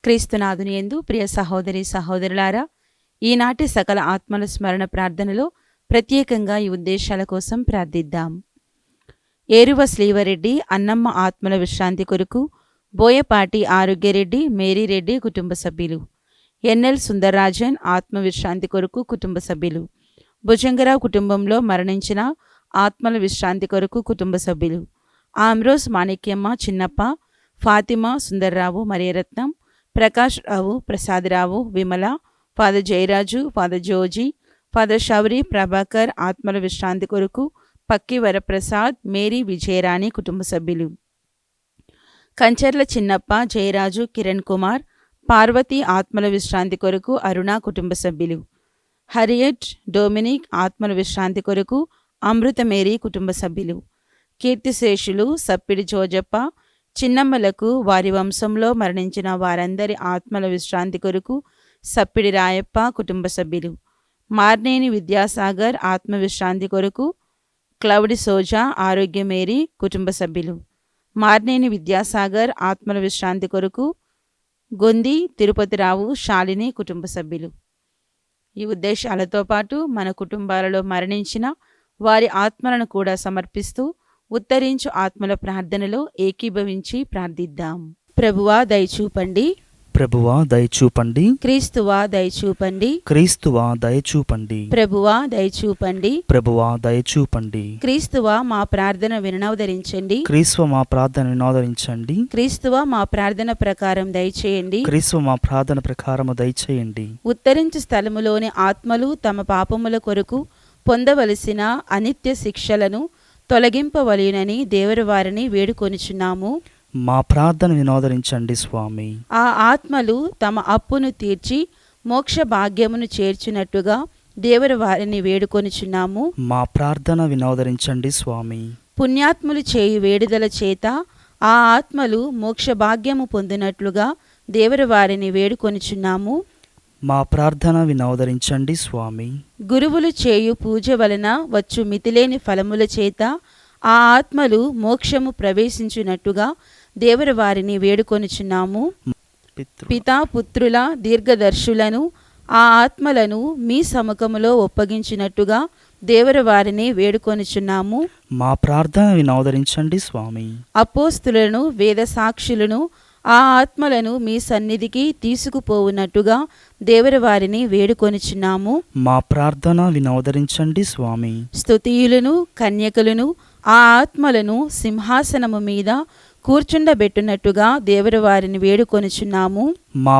క్రీస్తునాథుని యందు ప్రియ సహోదరి సహోదరులారా, ఈనాటి సకల ఆత్మల స్మరణ ప్రార్థనలో ప్రత్యేకంగా ఈ ఉద్దేశాల కోసం ప్రార్థిద్దాం. ఏరువ శ్రీవరెడ్డి అన్నమ్మ ఆత్మల విశ్రాంతి కొరకు, బోయపాటి ఆరోగ్యరెడ్డి, మేరీరెడ్డి కుటుంబ సభ్యులు, ఎన్ఎల్ సుందర్రాజన్ ఆత్మ విశ్రాంతి కొరకు కుటుంబ సభ్యులు, భుజంగరావు కుటుంబంలో మరణించిన ఆత్మల విశ్రాంతి కొరకు కుటుంబ సభ్యులు, Amroz Manikyamma, Chinnappa, Fatima, Sundararao, Mariyaratnam, Prakash Rao, Prasadarao, Vimala, father Jayaraju, father Joji, father Shouri, Prabhakar ఆత్మల విశ్రాంతి కొరకు, పక్కి వరప్రసాద్, మేరీ విజయరాణి కుటుంబ సభ్యులు, కంచర్ల చిన్నప్ప, జయరాజు, కిరణ్ కుమార్, పార్వతి ఆత్మల విశ్రాంతి కొరకు అరుణ కుటుంబ సభ్యులు, హరియట్, డొమినిక్ ఆత్మల విశ్రాంతి కొరకు అమృత మేరీ కుటుంబ సభ్యులు, కీర్తిశేషులు సప్పిడి జోజప్ప, చిన్నమ్మలకు వారి వంశంలో మరణించిన వారందరి ఆత్మల విశ్రాంతి కొరకు సప్పిడి రాయప్ప కుటుంబ సభ్యులు, మార్నేని విద్యాసాగర్ ఆత్మ విశ్రాంతి కొరకు క్లౌడి సోజా, ఆరోగ్య మేరీ కుటుంబ సభ్యులు, మార్నేని విద్యాసాగర్ ఆత్మల విశ్రాంతి కొరకు గొంది తిరుపతిరావు, శాలిని కుటుంబ సభ్యులు. ఈ ఉద్దేశాలతో పాటు మన కుటుంబాలలో మరణించిన వారి ఆత్మలను కూడా సమర్పిస్తూ ఉత్తరించు ఆత్మల ప్రార్థనలో ఏకీభవించి ప్రార్థిద్దాం. ప్రభువా దయచూపండి, ప్రభువా దయచూపండి, క్రీస్తువా దయచూపండి, క్రీస్తువా దయచూపండి, ప్రభువా దయచూపండి, ప్రభువా దయచూపండి, క్రీస్తువా మా ప్రార్థన వినవదరించండి, క్రీస్తువ మా ప్రార్థన వినోదరించండి, క్రీస్తువా మా ప్రార్థన ప్రకారం దయచేయండి, క్రీస్తువ మా ప్రార్థన ప్రకారము దయచేయండి. ఉత్తరించు స్థలములోని ఆత్మలు తమ పాపముల కొరకు పొందవలసిన అనిత్య శిక్షలను తొలగింపవలెనని దేవరు వారిని వేడుకొనుచున్నాము. మా ప్రార్థన వినోదరించండి స్వామి. ఆ ఆత్మలు తమ అప్పును తీర్చి మోక్ష భాగ్యమును చేర్చినట్టుగా దేవరు వారిని వేడుకొనుచున్నాము. మా ప్రార్థన వినోదరించండి స్వామి. పుణ్యాత్ములు చేయు వేడుదల చేత ఆ ఆత్మలు మోక్ష భాగ్యము పొందినట్లుగా దేవరు వారిని వేడుకొనుచున్నాము. మా ప్రార్థన వినోదరించండి స్వామి. గురువులు చేయు పూజ వలన వచ్చు మితిలేని ఫలముల చేత ఆ ఆత్మలు మోక్షము ప్రవేశించునట్టుగా దేవరు వారిని వేడుకొనుచున్నాము. పితా పుత్రుల దీర్ఘదర్శులను ఆ ఆత్మలను మీ సముఖములో ఒప్పగించినట్టుగా దేవరు వారిని వేడుకొనుచున్నాము. మా ప్రార్థన వినోదరించండి స్వామి. అపోస్తులను వేద సాక్షులను ఆ ఆత్మలను మీ సన్నిధికి తీసుకుపోవునట్టుగా దేవరు వారిని వేడుకొనుచున్నాము. మా ప్రార్థన వినోదరించండి స్వామి. స్తుతియులను కన్యకలను ఆ ఆత్మలను సింహాసనము మీద కూర్చుండబెట్టునట్టుగా దేవరు వారిని వేడుకొనుచున్నాము. మా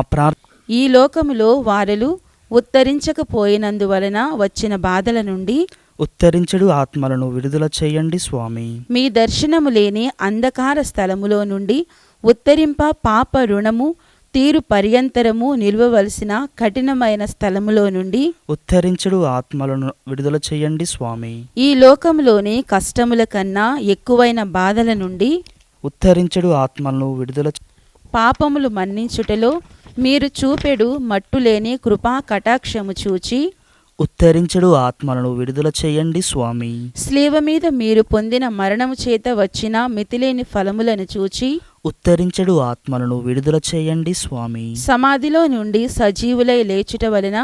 ఈ లోకములో వారలు ఉత్తరించకపోయినందువలన వచ్చిన బాధల నుండి ఉత్తరించడు ఆత్మలను విడుదల చేయండి స్వామి. మీ దర్శనము లేని అంధకార స్థలములో నుండి ఉత్తరింప పాప రుణము తీరు పర్యంతరము నిల్వవలసిన కఠినమైన స్థలములో నుండి ఉత్తరించడు ఆత్మలను విడుదల చేయండి స్వామి. ఈ లోకంలోని కష్టముల కన్నా ఎక్కువైన బాధల నుండి ఉత్తరించడు ఆత్మలను విడుదల పాపములు మన్నించుటలో మీరు చూపెడు మట్టులేని కృపా కటాక్షము చూచి ఉత్తరించడు ఆత్మలను విడుదల చేయండి స్వామి. స్లీవ మీద మీరు పొందిన మరణము చేత వచ్చిన మితిలేని ఫలములను చూచి ఉత్తరించడు ఆత్మలను విడుదల చేయండి స్వామి. సమాధిలో నుండి సజీవులై లేచుట వలన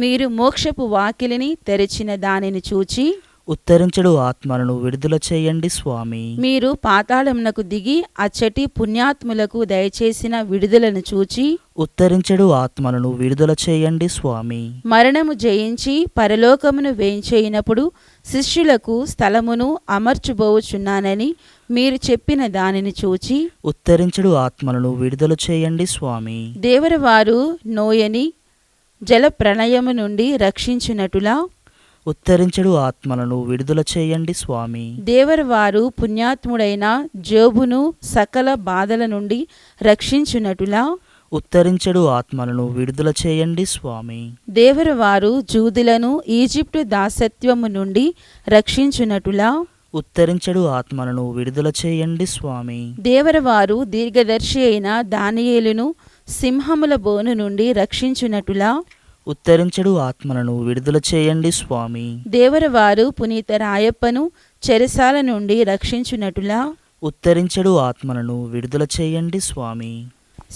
మీరు మోక్షపు వాకిలిని తెరిచిన దానిని చూచి ఉత్తరించడు ఆత్మలను విడుదల చేయండి స్వామి. మీరు పాతాళమునకు దిగి అచ్చటి పుణ్యాత్ములకు దయచేసిన విడుదలను చూచి ఉత్తరించడు ఆత్మలను విడుదల చేయండి స్వామి. మరణము జయించి పరలోకమును వేయించేయినప్పుడు శిష్యులకు స్థలమును అమర్చుబోచున్నానని మీరు చెప్పిన దానిని చూచి ఉత్తరించడు ఆత్మలను విడుదల చేయండి స్వామి. దేవరు వారు నోయని జల ప్రణయము నుండి రక్షించినట్టులా ఉత్తరించడు ఆత్మలను విడుదల చేయండి స్వామి. దేవరు వారు పుణ్యాత్ముడైన జోబును సకల బాధల నుండి రక్షించునటులా ఉత్తరించడు ఆత్మలను విడుదల చేయండి స్వామి. దేవరు వారు జూదులను ఈజిప్టు దాసత్వము నుండి రక్షించునటులా ఉత్తరించడు ఆత్మలను విడుదల చేయండి స్వామి. దేవరు వారు దీర్ఘదర్శి అయిన దానియేలును సింహముల బోను నుండి రక్షించునటులా ఉత్తరించడు ఆత్మలను విడుదల చేయండి స్వామి. దేవరు వారు పునీత రాయప్పను చెరసాల నుండి రక్షించునటులా ఉత్తరించడు ఆత్మలను విడుదల చేయండి స్వామి.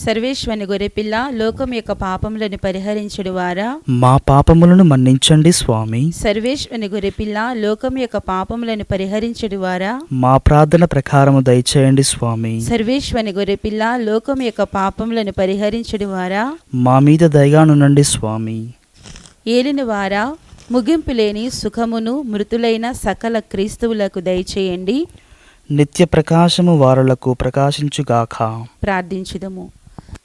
సర్వేశ్వని గొర్రెపిల్ల లోకం యొక్క పాపములను పరిహరించుడు వారా. మా పాపములను మన్నించండి స్వామి. సర్వేశ్వని గొర్రెపిల్ల లోకం యొక్క పాపములను పరిహరించుడు వారా. మా ప్రార్థన ప్రకారము దయచేయండి స్వామి. సర్వేశ్వని గొర్రెపిల్ల లోకం యొక్క పాపములను పరిహరించుడు వారా. మా మీద దయగానుండండి స్వామి. ఏలిన వారా, ముగింపు లేని సుఖమును మృతులైన సకల క్రీస్తువులకు దయచేయండి. నిత్య ప్రకాశము వారులకు ప్రకాశించుగాక. ప్రార్థించుదము.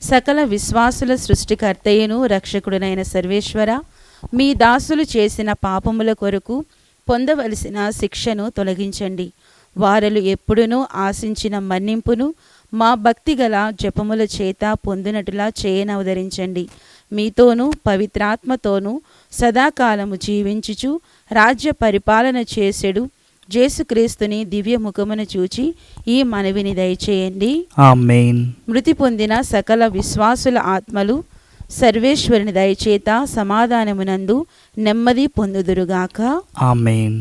సకల విశ్వాసుల సృష్టికర్తయ్యను రక్షకుడునైన సర్వేశ్వర, మీ దాసులు చేసిన పాపముల కొరకు పొందవలసిన శిక్షను తొలగించండి. వారలు ఎప్పుడునూ ఆశించిన మన్నింపును మా భక్తిగల జపముల చేత పొందినట్టులా చేయనవదరించండి. మీతోనూ పవిత్రాత్మతోనూ సదాకాలము జీవించుచు రాజ్య పరిపాలన చేసెడు యేసుక్రీస్తుని దివ్య ముఖమును చూచి ఈ మనవిని దయచేయండి. ఆమేన్. మృతి పొందిన సకల విశ్వాసుల ఆత్మలు సర్వేశ్వరుని దయచేత సమాధానమునందు నెమ్మది పొందుదురుగాక. ఆమేన్.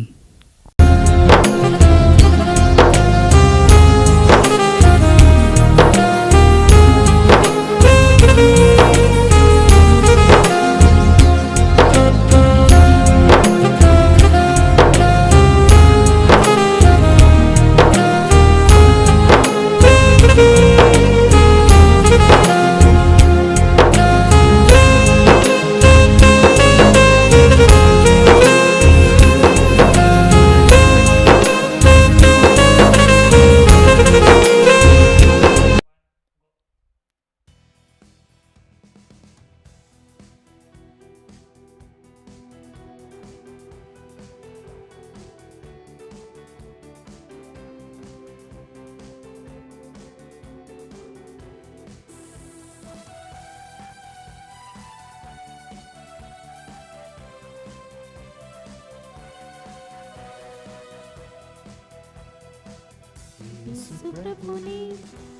ప్రభుని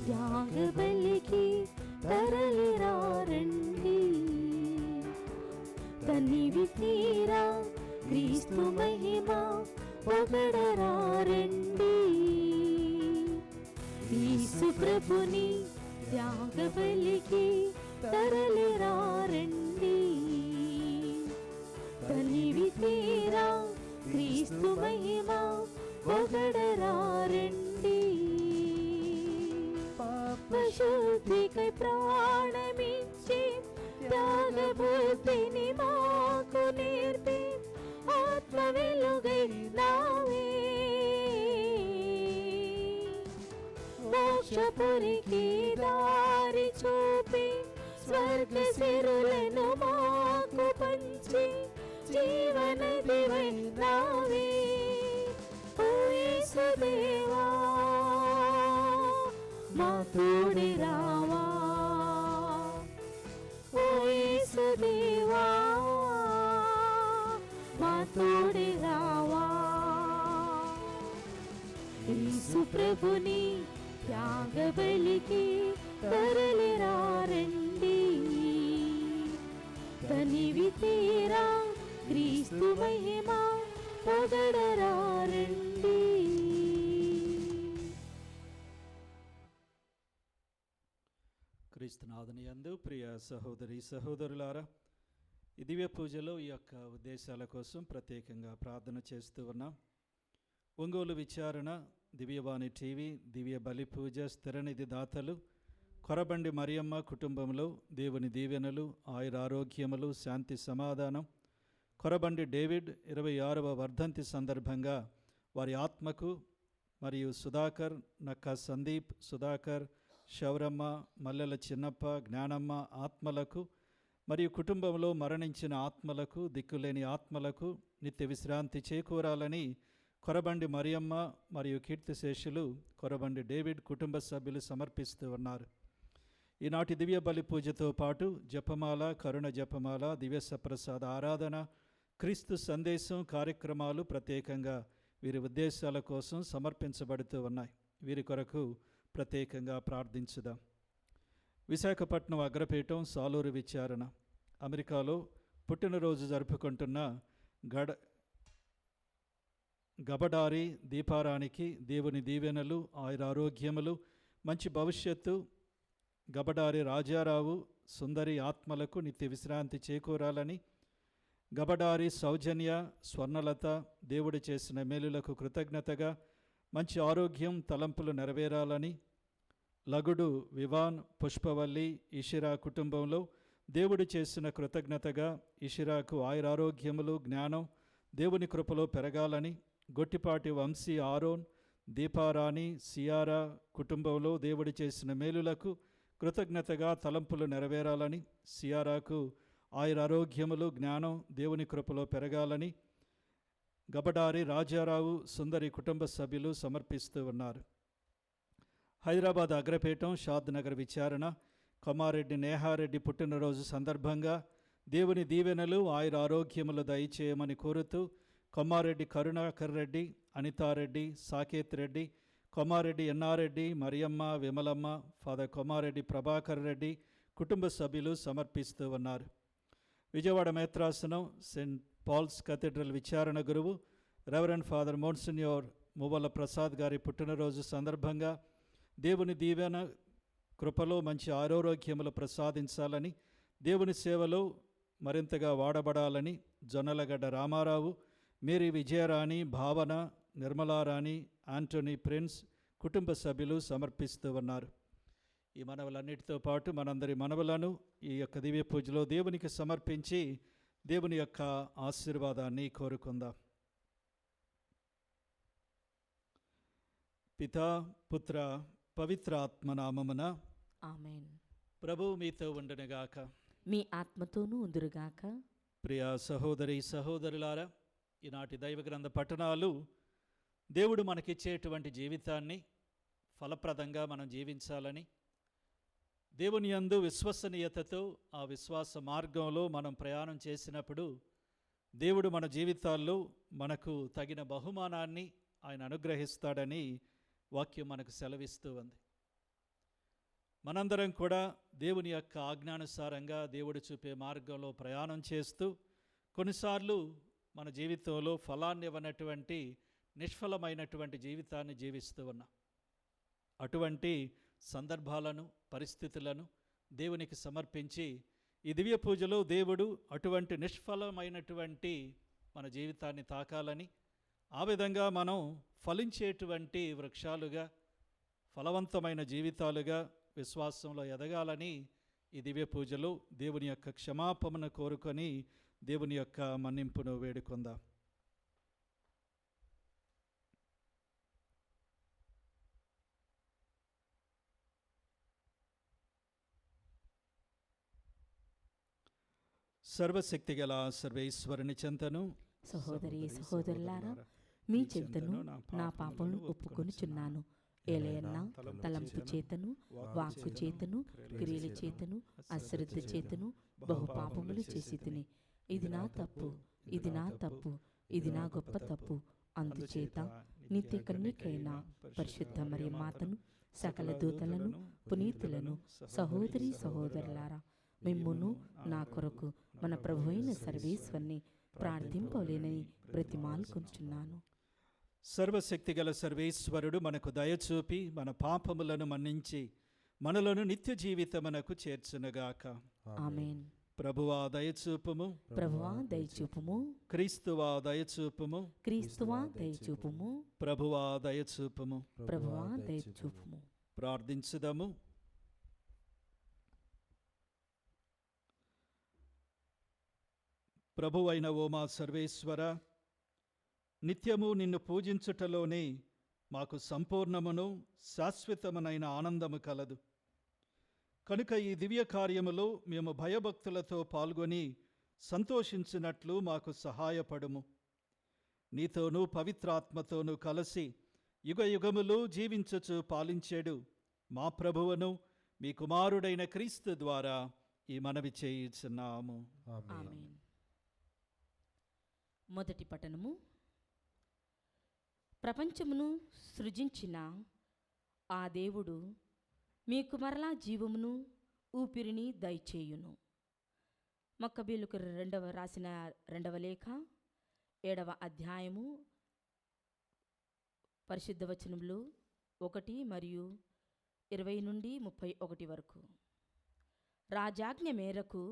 త్యాగబలికి తరలిరా రండి. తనివి తీరా క్రీస్తు మహిమ పొగడరా రండి. యేసు ప్రభుని త్యాగబలికి తరలిరా రండి. తనివి తీరా క్రీస్తు మహిమ పొగడరా రండి. పాపశుద్ధికై ప్రాణమిచ్చి త్యాగబుద్ధిని మాకు నేర్పి ఆత్మ వెలుగై నావే. మోక్షపురికి దారి చూపి స్వర్గ సిరులను మాకు పంచి జీవన దివై నావే. ఓ యేసుదేవా, మా తోడి రావా. ఓ యేసుదేవా, మా తోడి రావా. యేసు ప్రభుని త్యాగబలికి తరలిరా రండి. తనివి తీరా క్రీస్తు మహిమ పొగడరా రండి. క్రీస్తునాథుని యందు ప్రియ సహోదరి సహోదరులారా, ఈ దివ్య పూజలో ఈ యొక్క ఉద్దేశాల కోసం ప్రత్యేకంగా ప్రార్థన చేస్తూ ఉన్నాం. ఒంగోలు విచారణ, దివ్యవాణి టీవీ, దివ్య బలి పూజ, స్థిరనిధి దాతలు, కొరబండి మరియమ్మ కుటుంబంలో దేవుని దీవెనలు, ఆయురారోగ్యములు, శాంతి సమాధానం. కొరబండి డేవిడ్ 26వ వర్ధంతి సందర్భంగా వారి ఆత్మకు మరియు సుధాకర్, నక్క సందీప్, సుధాకర్, శౌరమ్మ, మల్లెల చిన్నప్ప, జ్ఞానమ్మ ఆత్మలకు మరియు కుటుంబంలో మరణించిన ఆత్మలకు, దిక్కులేని ఆత్మలకు నిత్య విశ్రాంతి చేకూరాలని కొరబండి మరియమ్మ మరియు కీర్తిశేషులు కొరబండి డేవిడ్ కుటుంబ సభ్యులు సమర్పిస్తూ ఉన్నారు. ఈనాటి దివ్య బలి పూజతో పాటు జపమాల, కరుణ జపమాల, దివ్య సప్రసాద ఆరాధన, క్రీస్తు సందేశం కార్యక్రమాలు ప్రత్యేకంగా వీరి ఉద్దేశాల కోసం సమర్పించబడుతూ ఉన్నాయి. వీరి కొరకు ప్రత్యేకంగా ప్రార్థించుదాం. విశాఖపట్నం అగ్రపీఠం సాలూరు విచారణ, అమెరికాలో పుట్టినరోజు జరుపుకుంటున్న గబడారి దీపారానికి దేవుని దీవెనలు, ఆయురారోగ్యములు, మంచి భవిష్యత్తు గబడారి రాజారావు సుందరి ఆత్మలకు నిత్య విశ్రాంతి చేకూరాలని, గబడారి సౌజన్య స్వర్ణలత దేవుడు చేసిన మేలులకు కృతజ్ఞతగా మంచి ఆరోగ్యం తలంపులు నెరవేరాలని, లగుడు వివాన్ పుష్పవల్లి ఇషిరా కుటుంబంలో దేవుడు చేసిన కృతజ్ఞతగా ఇషిరాకు ఆయురారోగ్యములు జ్ఞానం దేవుని కృపలో పెరగాలని, గొట్టిపాటి వంశీ ఆరోన్ దీపారాణి సియారా కుటుంబంలో దేవుడు చేసిన మేలులకు కృతజ్ఞతగా తలంపులు నెరవేరాలని, సియారాకు ఆయురారోగ్యములు జ్ఞానం దేవుని కృపలో పెరగాలని గబడారి రాజారావు సుందరి కుటుంబ సభ్యులు సమర్పిస్తూ ఉన్నారు. హైదరాబాద్ అగ్రపీఠం షాద్ నగర్ విచారణ కొమారెడ్డి నేహారెడ్డి పుట్టినరోజు సందర్భంగా దేవుని దీవెనలు ఆయురారోగ్యములు దయచేయమని కోరుతూ కొమారెడ్డి కరుణాకర్ రెడ్డి, అనితారెడ్డి, సాకేత్ రెడ్డి, కొమారెడ్డి ఎన్నారెడ్డి, మరియమ్మ, విమలమ్మ, ఫాదర్ కొమారెడ్డి ప్రభాకర్ రెడ్డి కుటుంబ సభ్యులు సమర్పిస్తూ ఉన్నారు. విజయవాడ మేత్రాసనం సెయింట్ పాల్స్ కథీడ్రల్ విచారణ గురువు రెవరెండ్ ఫాదర్ మోన్సిన్యోర్ మువ్వల ప్రసాద్ గారి పుట్టినరోజు సందర్భంగా దేవుని దీవెన కృపలో మంచి ఆరోగ్యములు ప్రసాదించాలని, దేవుని సేవలో మరింతగా వాడబడాలని జొన్నలగడ్డ రామారావు, మేరీ విజయరాణి, భావన, నిర్మలారాణి, ఆంటోనీ ప్రిన్స్ కుటుంబ సభ్యులు సమర్పిస్తూ ఉన్నారు. ఈ మనవులన్నిటితో పాటు మనందరి మనవులను ఈ యొక్క దివ్య పూజలో దేవునికి సమర్పించి దేవుని యొక్క ఆశీర్వాదాన్ని కోరుకుందాం. పితా పుత్ర పవిత్ర ఆత్మనామమున ఆమేన్. ప్రభువు మీతో ఉండునుగాక. మీ ఆత్మతోనూ ఉందురుగాక. ప్రియ సహోదరి సహోదరులారా, ఈనాటి దైవ గ్రంథ పఠనాలు దేవుడు మనకిచ్చేటువంటి జీవితాన్ని ఫలప్రదంగా మనం జీవించాలని, దేవుని యందు విశ్వసనీయతతో ఆ విశ్వాస మార్గంలో మనం ప్రయాణం చేసినప్పుడు దేవుడు మన జీవితాల్లో మనకు తగిన బహుమానాన్ని ఆయన అనుగ్రహిస్తాడని వాక్యం మనకు సెలవిస్తూ ఉంది. మనందరం కూడా దేవుని యొక్క ఆజ్ఞానుసారంగా దేవుడు చూపే మార్గంలో ప్రయాణం చేస్తూ కొన్నిసార్లు మన జీవితంలో ఫలాన్ని ఇవ్వనటువంటి నిష్ఫలమైనటువంటి జీవితాన్ని జీవిస్తూ ఉన్నాం. అటువంటి సందర్భాలను పరిస్థితులను దేవునికి సమర్పించి ఈ దివ్య పూజలో దేవుడు అటువంటి నిష్ఫలమైనటువంటి మన జీవితాన్ని తాకాలని, ఆ విధంగా మనం ఫలించేటువంటి వృక్షాలుగా ఫలవంతమైన జీవితాలుగా విశ్వాసంలో ఎదగాలని ఈ దివ్య పూజలో దేవుని యొక్క క్షమాపణను కోరుకొని దేవుని యొక్క మన్నింపును వేడుకుందాం. సర్వశక్తిగల సర్వేశ్వరుని చెంతను సహోదరి సహోదరులారా, మీ చింతను నా పాపమును ఒప్పుకొనుచున్నాను. ఏలయన్నా తలంపు చేతను, వాక్కు చేతను, క్రియల చేతను, అశ్రద్ధ చేతను బహు పాపములు చేసి తిని. ఇది నా తప్పు, ఇది నా తప్పు, ఇది నా గొప్ప తప్పు. అందుచేత నిత్య కన్యకైన పరిశుద్ధ మరియ మాతను, సకల దూతలను, పునీతులను, సహోదరి సహోదరులారా, మిమ్మును నా కొరకు మన ప్రభు అయిన సర్వేశ్వరుని ప్రార్థింపలేనని బ్రతిమాలుకొంచున్నాను. సర్వశక్తిగల సర్వేశ్వరుడు మనకు దయచూపి మన పాపములను మన్నించి మనలను నిత్య జీవితమునకు చేర్చునుగాక. ఆమేన్. ప్రభువా దయచూపుము, ప్రభువా దయచూపుము, క్రీస్తువా దయచూపుము, క్రీస్తువా దయచూపుము, ప్రభువా దయచూపుము. ప్రభువా దయచూపుము. ప్రార్థించుదము. ప్రభువైన ఓ మా సర్వేశ్వర, నిత్యము నిన్ను పూజించుటలోనే మాకు సంపూర్ణమును శాశ్వతమునైన ఆనందము కలదు. కనుక ఈ దివ్య కార్యములో మేము భయభక్తులతో పాల్గొని సంతోషించినట్లు మాకు సహాయపడుము. నీతోనూ పవిత్రాత్మతోనూ కలిసి యుగ యుగములు జీవించుచు పాలించేడు మా ప్రభువును మీ కుమారుడైన క్రీస్తు ద్వారా ఈ మనవి చేయుచున్నాము. ఆమేన్. మొదటి పఠనము. ప్రపంచమును సృజించిన ఆ దేవుడు మీకు మరలా జీవమును ఊపిరిని దయచేయును. మక్కబీలకు రాసిన రెండవ లేఖ 7వ అధ్యాయము పరిశుద్ధ వచనములు 1 మరియు 20-31 వరకు. రాజాజ్ఞ మేరకు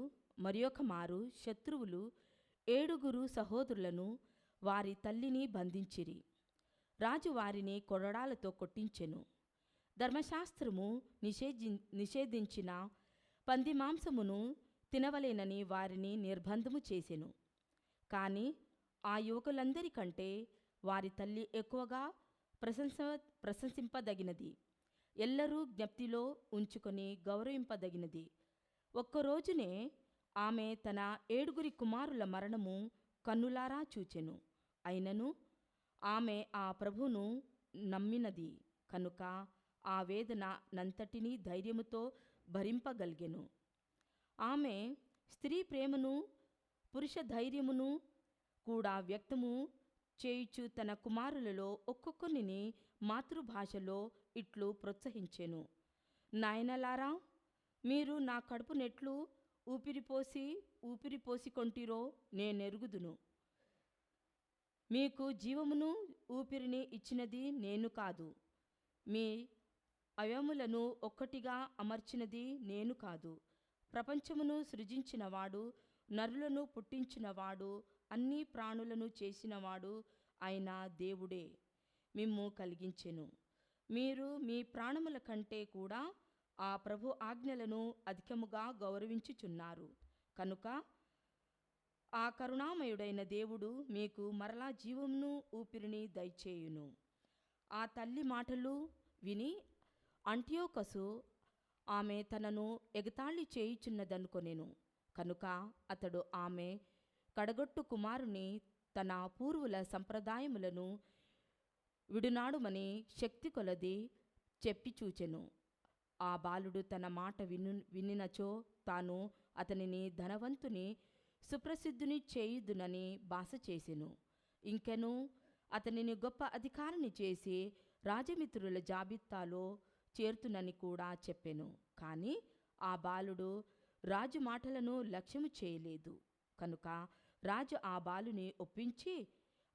మరియొక మారు శత్రువులు 7 సహోదరులను వారి తల్లిని బంధించిరి. రాజు వారిని కొరడాలతో కొట్టించెను. ధర్మశాస్త్రము నిషేధించిన పంది మాంసమును తినవలేనని వారిని నిర్బంధము చేసెను. కానీ ఆ యువకులందరికంటే వారి తల్లి ఎక్కువగా ప్రశంసింపదగినది, ఎల్లరూ జ్ఞప్తిలో ఉంచుకొని గౌరవింపదగినది. ఒక్కరోజునే ఆమె తన 7 కుమారుల మరణము కన్నులారా చూచెను. అయినను ఆమె ఆ ప్రభువును నమ్మినది కనుక ఆ వేదన నంతటినీ ధైర్యముతో భరింపగలిగెను. ఆమె స్త్రీ ప్రేమను పురుష ధైర్యమును కూడా వ్యక్తము చేయుచు తన కుమారులలో ఒక్కొక్కరిని మాతృభాషలో ఇట్లు ప్రోత్సహించెను. నాయనలారా, మీరు నా కడుపు నెట్లు ఊపిరిపోసికొంటిరో నేనెరుగుదును. మీకు జీవమును ఊపిరిని ఇచ్చినది నేను కాదు, మీ అవయములను ఒక్కటిగా అమర్చినది నేను కాదు. ప్రపంచమును సృజించినవాడు, నరులను పుట్టించినవాడు, అన్ని ప్రాణులను చేసినవాడు అయిన దేవుడే మిమ్ము కలిగించెను. మీరు మీ ప్రాణముల కంటే కూడా ఆ ప్రభు ఆజ్ఞలను అధికముగా గౌరవించుచున్నారు కనుక ఆ కరుణామయుడైన దేవుడు మీకు మరలా జీవమును ఊపిరిని దయచేయును. ఆ తల్లి మాటలు విని అంటియోకసు ఆమె తనను ఎగతాళి చేయుచున్నదనుకొనెను. కనుక అతడు ఆమె కడగొట్టు కుమారుని తన పూర్వుల సంప్రదాయములను విడునాడుమని శక్తి కొలది చెప్పి చూచెను. ఆ బాలుడు తన మాట వినినచో తాను అతనిని ధనవంతుని సుప్రసిద్ధుని చేయుదునని భాష చేసెను. ఇంకెను అతనిని గొప్ప అధికారిని చేసి రాజమిత్రుల జాబితాలో చేర్తునని కూడా చెప్పెను. కానీ ఆ బాలుడు రాజు మాటలను లక్ష్యము చేయలేదు. కనుక రాజు ఆ బాలుని ఒప్పించి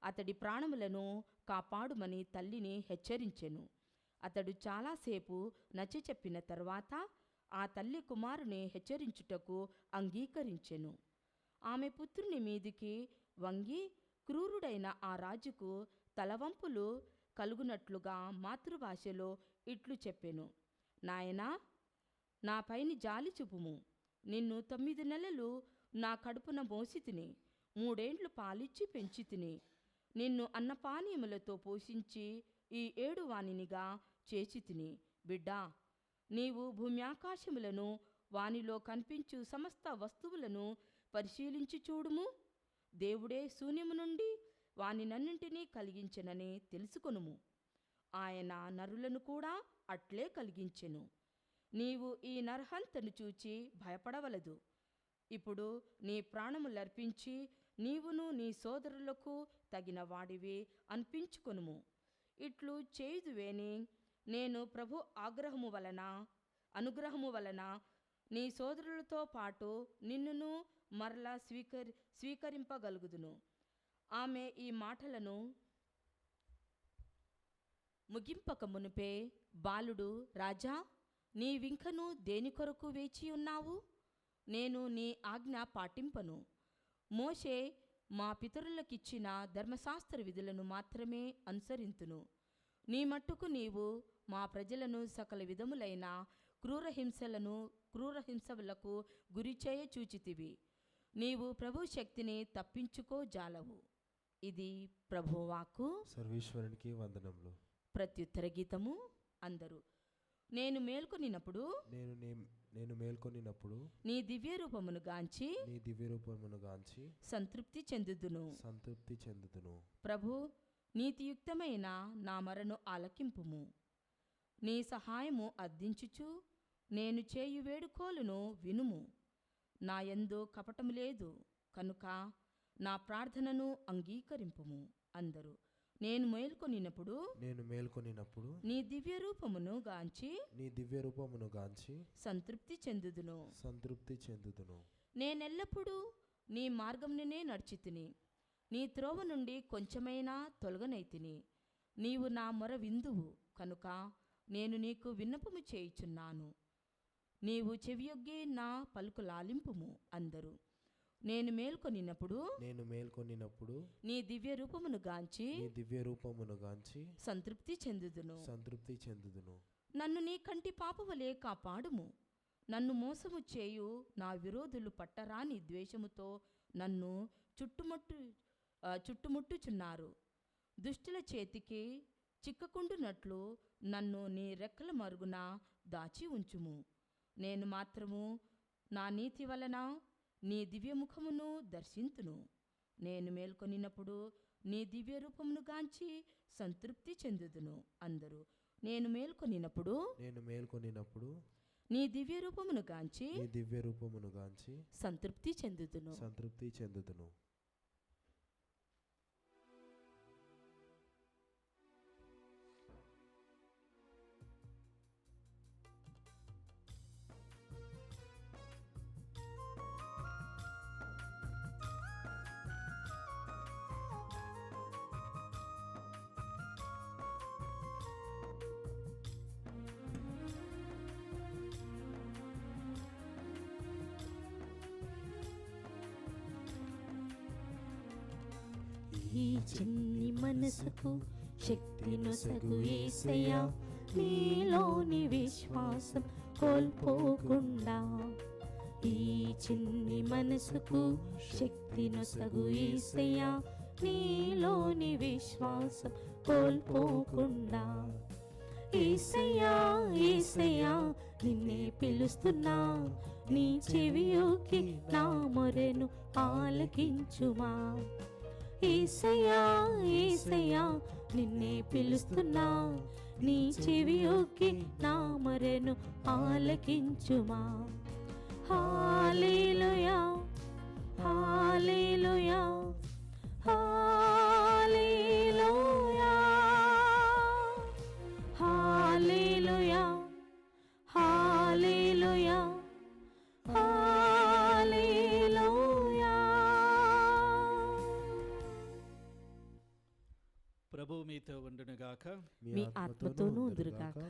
అతడి ప్రాణములను కాపాడుమని తల్లిని హెచ్చరించెను. అతడు చాలాసేపు నచ్చ చెప్పిన తర్వాత ఆ తల్లి కుమారుని హెచ్చరించుటకు అంగీకరించెను. ఆమె పుత్రుని మీదికి వంగి క్రూరుడైన ఆ రాజుకు తలవంపులు కలుగునట్లుగా మాతృభాషలో ఇట్లు చెప్పెను. నాయనా, నా పైని జాలి చూపుము. నిన్ను 9 నెలలు నా కడుపున మోసితిని, 3 ఏండ్లు పాలిచ్చి పెంచితిని. నిన్ను అన్నపానీయములతో పోషించి ఈ 7 వానినిగా చేసితిని. బిడ్డా, నీవు భూమ్యాకాశములను వానిలో కనిపించు సమస్త వస్తువులను పరిశీలించి చూడుము. దేవుడే శూన్యము నుండి వానినన్నింటినీ కలిగించెనని తెలుసుకొనుము. ఆయన నరులను కూడా అట్లే కలిగించెను. నీవు ఈ నరహంతను చూచి భయపడవలదు. ఇప్పుడు నీ ప్రాణములర్పించి నీవును నీ సోదరులకు తగిన వాడివి అనిపించుకొనుము. ఇట్లు చేయుదువేని నేను ప్రభు అనుగ్రహము వలన నీ సోదరులతో పాటు నిన్నును మరలా స్వీకరింపగలుగుదును. ఆమె ఈ మాటలను ముగింపక మునుపే బాలుడు, రాజా, నీవింకను దేని కొరకు వేచి ఉన్నావు? నేను నీ ఆజ్ఞ పాటింపను. మోషే మా పితరులకిచ్చిన ధర్మశాస్త్ర విధులను మాత్రమే అనుసరింతును. నీ మట్టుకు నీవు మా ప్రజలను సకల విధములైన క్రూరహింసలకు గురిచేయ చూచితివి. నీవు ప్రభు శక్తిని తప్పించుకోజాలవు. ఇది ప్రభువాకు. సర్వేశ్వరునికి వందనములు. ప్రత్యుత్తర గీతము. అందరూ నేను మేల్కొనినప్పుడు నీ దివ్య రూపమును గాంచి సంతృప్తి చెందుదును. ప్రభు, నీతియుక్తమైన నా మరను ఆలకింపుము. నీ సహాయము అర్థించుచు నేను చేయు వేడుకోలును వినుము. నా యందు కపటము లేదు కనుక నా ప్రార్థనను అంగీకరింపుము. అందరూ నేను మేల్కొనినప్పుడు నీ దివ్య రూపమును గాంచి సంతృప్తి చెందుదును. నేనెల్లప్పుడూ నీ మార్గమునే నడిచితిని. నీ త్రోవ నుండి కొంచెమైనా తొలగనైతిని. నీవు నా మొర విందువు కనుక నేను నీకు విన్నపము చేయుచున్నాను. నీవు చెవియొగ్గి నా పలుకు లాలింపుము అందరు. నేను మేల్కొనినప్పుడు నీ దివ్య రూపమును గాంచి సంతృప్తి చెందుదును. నన్ను నీ కంటి పాపవలే కాపాడుము. నన్ను మోసము చేయు నా విరోధులు పట్టరాని ద్వేషముతో నన్ను చుట్టుముట్టుచున్నారు. దుష్టుల చేతికి చిక్కకుండునట్లు నన్ను నీ రెక్కల మరుగున దాచి ఉంచుము. నేను మాత్రము నా నీతి వలన నీ దివ్యముఖమును దర్శింతును. నేను మేల్కొనినప్పుడు నీ దివ్య రూపమును గాంచి సంతృప్తి చెందుదును అందరు. నేను మేల్కొనినప్పుడు నీ దివ్య రూపమును గాంచి సంతృప్తి చెందుదును. ఈ చిన్ని మనసుకు శక్తినొసగు యేసయ్యా, నీలోని విశ్వాసం కోల్పోకుండా. ఈ చిన్ని మనసుకు శక్తినొసగు యేసయ్యా, నీలోని విశ్వాసం కోల్పోకుండా. యేసయ్యా యేసయ్యా నిన్నే పిలుస్తున్నా, నీ చెవియోకి నా మొరెను ఆలకించుమా. యేసయ్యా యేసయ్యా నిన్నే పిలుస్తున్నా, నీ చెవియోకి నా మొరెను ఆలకించుమా. హల్లెలూయా హల్లెలూయా హల్లెలూయా హల్లెలూయా హల్లెలూయా హల్లెలూయా. ప్రభు మీతో ఉండునుగాక. మీ ఆత్మతోనూ ఉందురుగాక.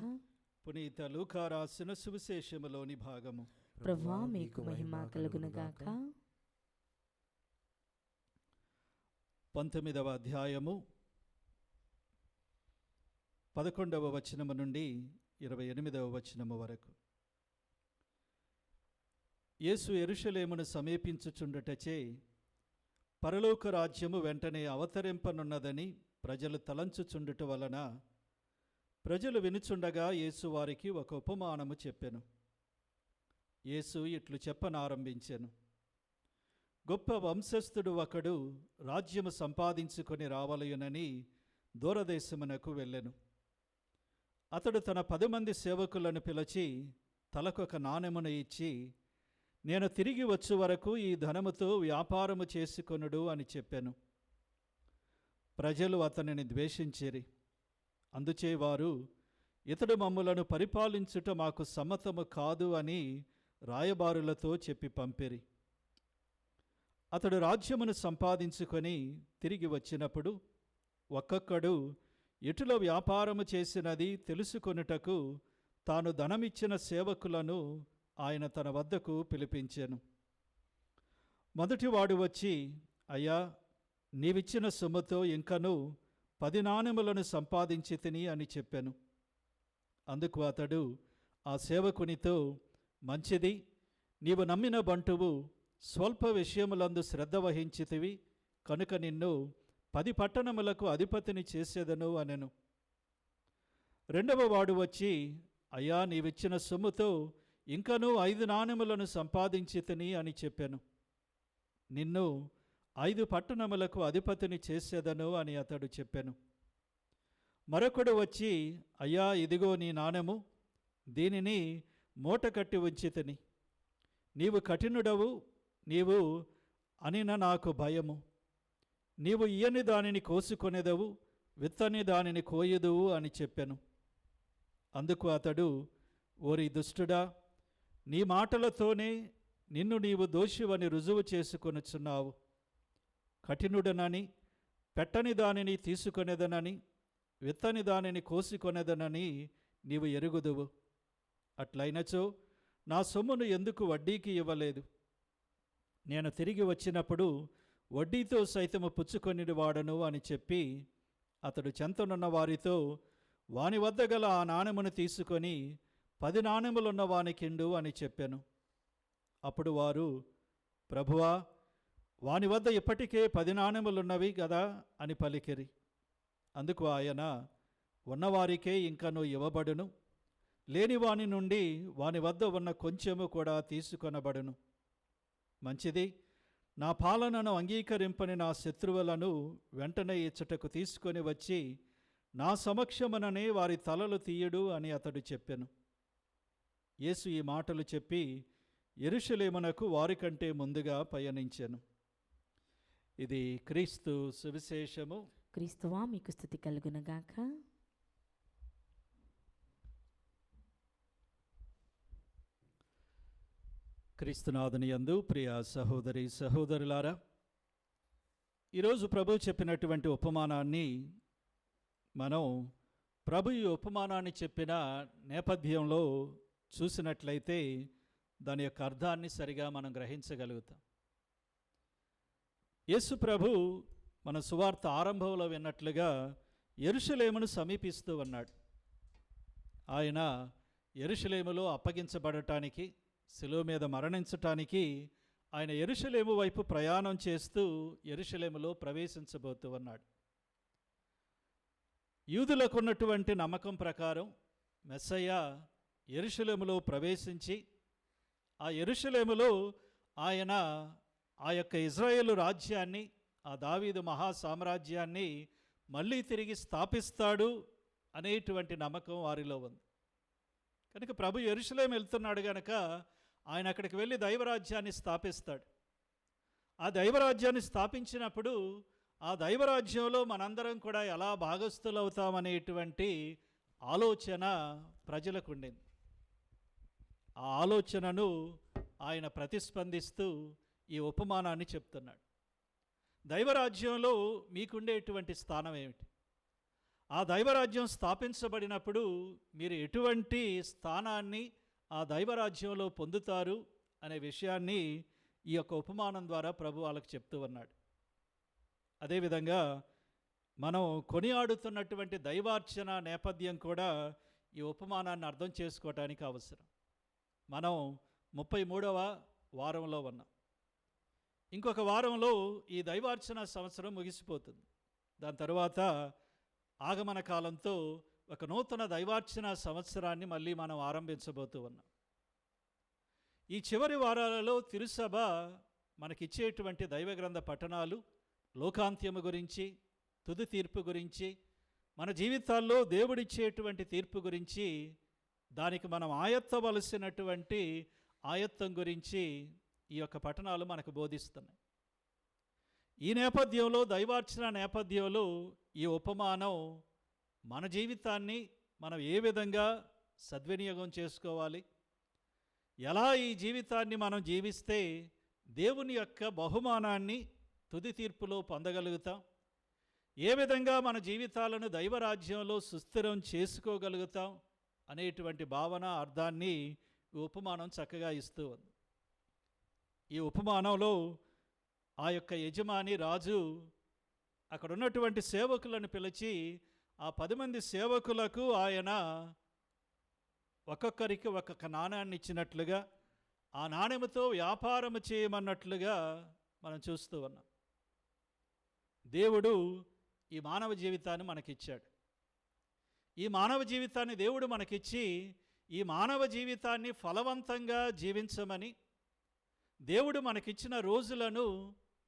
పునీత లూకా రాసిన సువిశేషములోని భాగము. ప్రభువా మీకు మహిమ కలుగునుగాక. 19వ అధ్యాయము 11వ వచనము నుండి 28వ వచనము వరకు. యేసు యెరూషలేమును సమీపించుచుండుటచే పరలోక రాజ్యము వెంటనే అవతరింపనున్నదని ప్రజలు తలంచుచుండుట వలన ప్రజలు వినుచుండగా యేసు వారికి ఒక ఉపమానము చెప్పెను. యేసు ఇట్లు చెప్పనారంభించెను. గొప్ప వంశస్థుడు ఒకడు రాజ్యము సంపాదించుకొని రావలయునని దూరదేశమునకు వెళ్ళెను. అతడు తన 10 మంది సేవకులను పిలిచి తలకొక నాణెమును ఇచ్చి, నేను తిరిగి వచ్చు వరకు ఈ ధనముతో వ్యాపారము చేసుకొనుడు అని చెప్పెను. ప్రజలు అతనిని ద్వేషించిరి. అందుచే వారు, ఇతడు మమ్ములను పరిపాలించుట మాకు సమ్మతము కాదు అని రాయబారులతో చెప్పి పంపిరి. అతడు రాజ్యమును సంపాదించుకొని తిరిగి వచ్చినప్పుడు ఒక్కొక్కడు ఎటులో వ్యాపారము చేసినది తెలుసుకొనుటకు తాను ధనమిచ్చిన సేవకులను ఆయన తన వద్దకు పిలిపించెను. మొదటివాడు వచ్చి, అయ్యా, నీవిచ్చిన సొమ్ముతో ఇంకను 10 నాణెములను సంపాదించి తిని అని చెప్పెను. అందుకు అతడు ఆ సేవకునితో, మంచిది, నీవు నమ్మిన బంటువు, స్వల్ప విషయములందు శ్రద్ధ వహించితివి, కనుక నిన్ను 10 పట్టణములకు అధిపతిని చేసేదను అనెను. రెండవ వాడు వచ్చి, అయ్యా, నీవిచ్చిన సొమ్ముతో ఇంకనూ 5 నాణెములను సంపాదించి తిని అని చెప్పెను. నిన్ను 5 పట్టణములకు అధిపతిని చేసేదను అని అతడు చెప్పెను. మరొకడు వచ్చి, అయ్యా, ఇదిగో నీ నాణెము, దీనిని మూట కట్టి ఉంచితిని. నీవు కఠినుడవు, నీవు అనిన నాకు భయము. నీవు ఇయ్యని దానిని కోసుకొనేదవు, విత్తని దానిని కోయదువు అని చెప్పెను. అందుకు అతడు, ఓరి దుష్టుడా, నీ మాటలతోనే నిన్ను నీవు దోషివని రుజువు చేసుకొనుచున్నావు. కఠినుడనని, పెట్టని దానిని తీసుకొనేదనని, విత్తని దానిని కోసుకొనేదనని నీవు ఎరుగుదువు. అట్లయినచో నా సొమ్మును ఎందుకు వడ్డీకి ఇవ్వలేదు? నేను తిరిగి వచ్చినప్పుడు వడ్డీతో సైతము పుచ్చుకొనిడి వాడను అని చెప్పి అతడు చెంతనున్న వారితో వాని వద్ద గల ఆ నాణెమును తీసుకొని 10 నాణెములున్న వానికిండు అని చెప్పాను. అప్పుడు వారు, ప్రభువా, వాని వద్ద ఇప్పటికే 10 నాణెములున్నవి గదా అని పలికిరి. అందుకు ఆయన, ఉన్నవారికే ఇంకను ఇవ్వబడును, లేని వాని నుండి వాని వద్ద ఉన్న కొంచెము కూడా తీసుకొనబడును. మంచిది, నా పాలనను అంగీకరింపని నా శత్రువులను వెంటనే ఇచ్చటకు తీసుకొని వచ్చి నా సమక్షముననే వారి తలలు తీయడు అని అతడు చెప్పెను. యేసు ఈ మాటలు చెప్పి యెరూషలేమునకు వారికంటే ముందుగా పయనించెను. ఇది క్రీస్తు సువిశేషము. క్రీస్తువా మీకు స్తుతి కలుగునుగాక. క్రీస్తునాథుని యందు ప్రియ సహోదరి సహోదరులారా, ఈరోజు ప్రభు చెప్పినటువంటి ఉపమానాన్ని మనం ప్రభు ఈ ఉపమానాన్ని చెప్పిన నేపథ్యంలో చూసినట్లయితే దాని యొక్క అర్థాన్ని సరిగా మనం గ్రహించగలుగుతాం. యేసు ప్రభు మన సువార్త ఆరంభంలో విన్నట్లుగా యెరూషలేమును సమీపిస్తూ ఉన్నాడు. ఆయన యెరూషలేములో అప్పగించబడటానికి, శిలువ మీద మరణించటానికి ఆయన యెరూషలేము వైపు ప్రయాణం చేస్తూ యెరూషలేములో ప్రవేశించబోతూ ఉన్నాడు. యూదులకు ఉన్నటువంటి నమ్మకం ప్రకారం మెస్సయ్య యెరూషలేములో ప్రవేశించి ఆ యెరూషలేములో ఆయన ఆ యొక్క ఇజ్రాయేలు రాజ్యాన్ని, ఆ దావీదు మహాసామ్రాజ్యాన్ని మళ్ళీ తిరిగి స్థాపిస్తాడు అనేటువంటి నమ్మకం వారిలో ఉంది. కనుక ప్రభు యెరూషలేము వెళ్తున్నాడు కనుక ఆయన అక్కడికి వెళ్ళి దైవరాజ్యాన్ని స్థాపిస్తాడు. ఆ దైవరాజ్యాన్ని స్థాపించినప్పుడు ఆ దైవరాజ్యంలో మనందరం కూడా ఎలా భాగస్థులవుతామనేటువంటి ఆలోచన ప్రజలకు ఉండింది. ఆ ఆలోచనను ఆయన ప్రతిస్పందిస్తూ ఈ ఉపమానాన్ని చెప్తున్నాడు. దైవరాజ్యంలో మీకుండేటువంటి స్థానం ఏమిటి? ఆ దైవరాజ్యం స్థాపించబడినప్పుడు మీరు ఎటువంటి స్థానాన్ని ఆ దైవరాజ్యంలో పొందుతారు అనే విషయాన్ని ఈ యొక్క ఉపమానం ద్వారా ప్రభు వాళ్ళకి చెప్తూ ఉన్నాడు. అదేవిధంగా మనం కొనియాడుతున్నటువంటి దైవార్చన నేపథ్యం కూడా ఈ ఉపమానాన్ని అర్థం చేసుకోవటానికి అవసరం. మనం 33వ వారంలో ఉన్నాం. ఇంకొక వారంలో ఈ దైవార్చన సంవత్సరం ముగిసిపోతుంది. దాని తర్వాత ఆగమన కాలంతో ఒక నూతన దైవార్చన సంవత్సరాన్ని మళ్ళీ మనం ఆరంభించబోతూ ఉన్నాం. ఈ చివరి వారాలలో తిరుసభ మనకిచ్చేటువంటి దైవగ్రంథ పఠనాలు లోకాంత్యము గురించి, తుది తీర్పు గురించి, మన జీవితాల్లో దేవుడిచ్చేటువంటి తీర్పు గురించి, దానికి మనం ఆయత్తవలసినటువంటి ఆయత్తం గురించి ఈ యొక్క పఠనాలు మనకు బోధిస్తున్నాయి. ఈ నేపథ్యంలో, దైవార్చన నేపథ్యంలో ఈ ఉపమానం మన జీవితాన్ని మనం ఏ విధంగా సద్వినియోగం చేసుకోవాలి, ఎలా ఈ జీవితాన్ని మనం జీవిస్తే దేవుని యొక్క బహుమానాన్ని తుది తీర్పులో పొందగలుగుతాం, ఏ విధంగా మన జీవితాలను దైవరాజ్యంలో సుస్థిరం చేసుకోగలుగుతాం అనేటువంటి భావన, అర్థాన్ని ఈ ఉపమానం చక్కగా ఇస్తూ ఉంది. ఈ ఉపమానంలో ఆ యొక్క యజమాని రాజు అక్కడ ఉన్నటువంటి సేవకులను పిలిచి ఆ 10 మంది సేవకులకు ఆయన ఒక్కొక్కరికి ఒక్కొక్క నాణ్యాన్ని ఇచ్చినట్లుగా, ఆ నాణ్యముతో వ్యాపారం చేయమన్నట్లుగా మనం చూస్తూ ఉన్నాం. దేవుడు ఈ మానవ జీవితాన్ని మనకిచ్చాడు. ఈ మానవ జీవితాన్ని దేవుడు మనకిచ్చి ఈ మానవ జీవితాన్ని ఫలవంతంగా జీవించమని, దేవుడు మనకిచ్చిన రోజులను,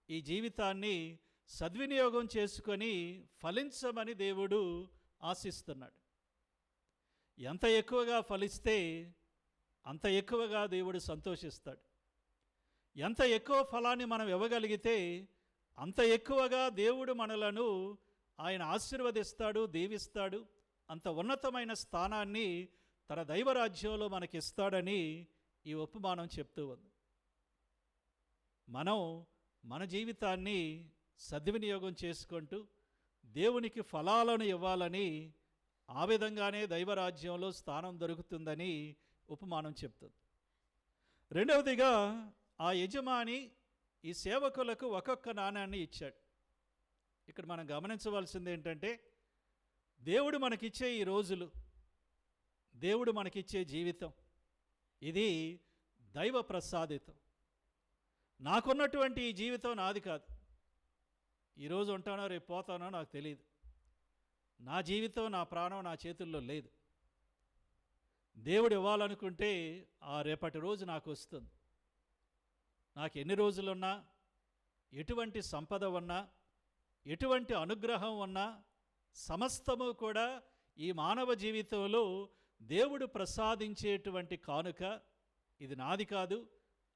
ఈ జీవితాన్ని సద్వినియోగం చేసుకొని ఫలించమని దేవుడు ఆశిస్తున్నాడు. ఎంత ఎక్కువగా ఫలిస్తే అంత ఎక్కువగా దేవుడు సంతోషిస్తాడు. ఎంత ఎక్కువ ఫలాన్ని మనం ఇవ్వగలిగితే అంత ఎక్కువగా దేవుడు మనలను ఆయన ఆశీర్వదిస్తాడు, దీవిస్తాడు. అంత ఉన్నతమైన స్థానాన్ని తన దైవరాజ్యంలో మనకిస్తాడని ఈ ఉపమానం చెప్తూ ఉంది. మనం మన జీవితాన్ని సద్వినియోగం చేసుకుంటూ దేవునికి ఫలాలను ఇవ్వాలని ఆ విధంగానే దైవరాజ్యంలో స్థానం దొరుకుతుందని ఉపమానం చెప్తుంది. రెండవదిగా ఆ యజమాని ఈ సేవకులకు ఒక్కొక్క నాణ్యాన్ని ఇచ్చాడు. ఇక్కడ మనం గమనించవలసింది ఏంటంటే, దేవుడు మనకిచ్చే ఈ రోజులు, దేవుడు మనకిచ్చే జీవితం, ఇది దైవ ప్రసాదితం. నాకున్నటువంటి ఈ జీవితం నాది కాదు. ఈరోజు ఉంటానో రేపు పోతానో నాకు తెలియదు. నా జీవితం, నా ప్రాణం నా చేతుల్లో లేదు. దేవుడు ఇవ్వాలనుకుంటే ఆ రేపటి రోజు నాకు వస్తుంది. నాకు ఎన్ని రోజులున్నా, ఎటువంటి సంపద ఉన్నా, ఎటువంటి అనుగ్రహం ఉన్నా, సమస్తము కూడా ఈ మానవ జీవితంలో దేవుడు ప్రసాదించేటువంటి కానుక. ఇది నాది కాదు,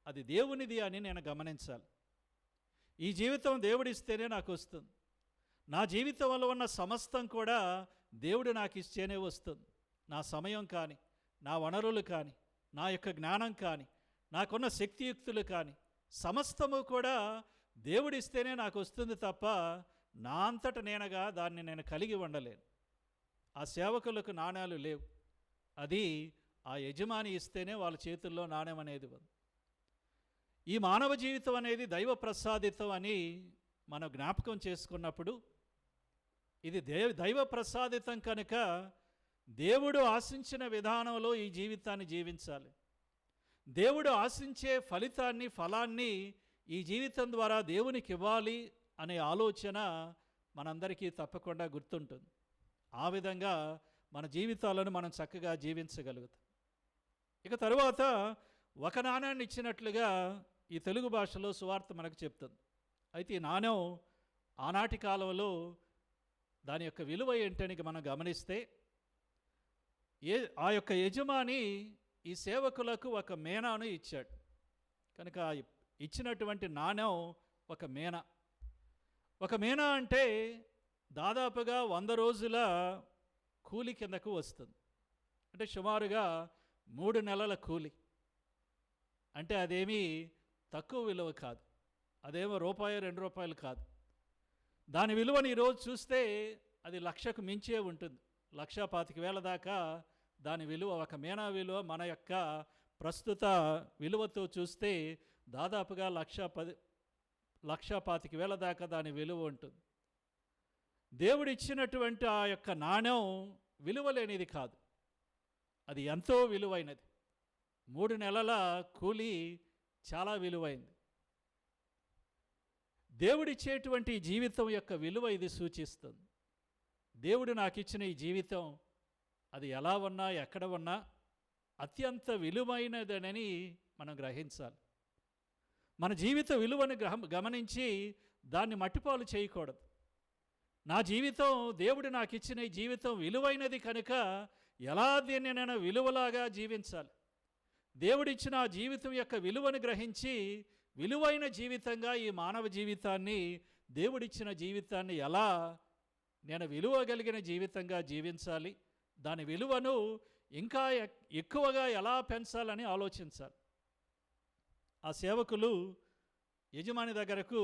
అది దేవునిది అని నేను గమనించాలి. ఈ జీవితం దేవుడిస్తేనే నాకు వస్తుంది. నా జీవితంలో ఉన్న సమస్తం కూడా దేవుడు నాకు ఇస్తేనే వస్తుంది. నా సమయం కానీ, నా వనరులు కానీ, నా యొక్క జ్ఞానం కానీ, నాకున్న శక్తియుక్తులు కానీ, సమస్తము కూడా దేవుడిస్తేనే నాకు వస్తుంది తప్ప నా అంతట నేనగా దాన్ని నేను కలిగి ఉండలేను. ఆ సేవకులకు నాణ్యాలు లేవు. అది ఆ యజమాని ఇస్తేనే వాళ్ళ చేతుల్లో నాణ్యం అనేది ఉంది. ఈ మానవ జీవితం అనేది దైవ ప్రసాదితం అని మనం జ్ఞాపకం చేసుకున్నప్పుడు, ఇది దైవ ప్రసాదితం కనుక దేవుడు ఆశించిన విధానంలో ఈ జీవితాన్ని జీవించాలి. దేవుడు ఆశించే ఫలాన్ని ఈ జీవితం ద్వారా దేవునికి ఇవ్వాలి అనే ఆలోచన మనందరికీ తప్పకుండా గుర్తుంటుంది. ఆ విధంగా మన జీవితాలను మనం చక్కగా జీవించగలుగుతాం. ఇక తరువాత ఒక నాణ్యాన్ని ఇచ్చినట్లుగా ఈ తెలుగు భాషలో సువార్త మనకు చెప్తుంది. అయితే ఈ నాణ్యం ఆనాటి కాలంలో దాని యొక్క విలువ ఏంటని మనం గమనిస్తే, ఆ యొక్క యజమాని ఈ సేవకులకు ఒక మేనాను ఇచ్చాడు కనుక ఇచ్చినటువంటి నాణ్యం ఒక మేనా. ఒక మేనా అంటే దాదాపుగా 100 రోజుల కూలి కిందకు వస్తుంది. అంటే సుమారుగా 3 నెలల కూలి. అంటే అదేమీ తక్కువ విలువ కాదు. అదేమో ₹2 కాదు. దాని విలువని ఈరోజు చూస్తే అది 1,00,000కు మించే ఉంటుంది. 1,25,000 దాకా దాని విలువ. ఒక మేనా విలువ మన యొక్క ప్రస్తుత విలువతో చూస్తే దాదాపుగా 1,25,000 దాకా దాని విలువ ఉంటుంది. దేవుడిచ్చినటువంటి ఆ యొక్క నాణ్యం విలువలేనిది కాదు, అది ఎంతో విలువైనది. 3 నెలల కూలి చాలా విలువైంది. దేవుడిచ్చేటువంటి జీవితం యొక్క విలువ ఇది సూచిస్తుంది. దేవుడు నాకు ఇచ్చిన ఈ జీవితం అది ఎలా ఉన్నా ఎక్కడ ఉన్నా అత్యంత విలువైనదనని మనం గ్రహించాలి. మన జీవిత విలువను గమనించి దాన్ని మట్టిపాలు చేయకూడదు. నా జీవితం, దేవుడు నాకు ఇచ్చిన ఈ జీవితం విలువైనది కనుక ఎలా దీన్ని నేను విలువలాగా జీవించాలి. దేవుడిచ్చిన ఆ జీవితం యొక్క విలువను గ్రహించి విలువైన జీవితంగా ఈ మానవ జీవితాన్ని, దేవుడిచ్చిన జీవితాన్ని ఎలా నేను విలువ కలిగిన జీవితంగా జీవించాలి, దాని విలువను ఇంకా ఎక్కువగా ఎలా పెంచాలని ఆలోచించాలి. ఆ సేవకులు యజమాని దగ్గరకు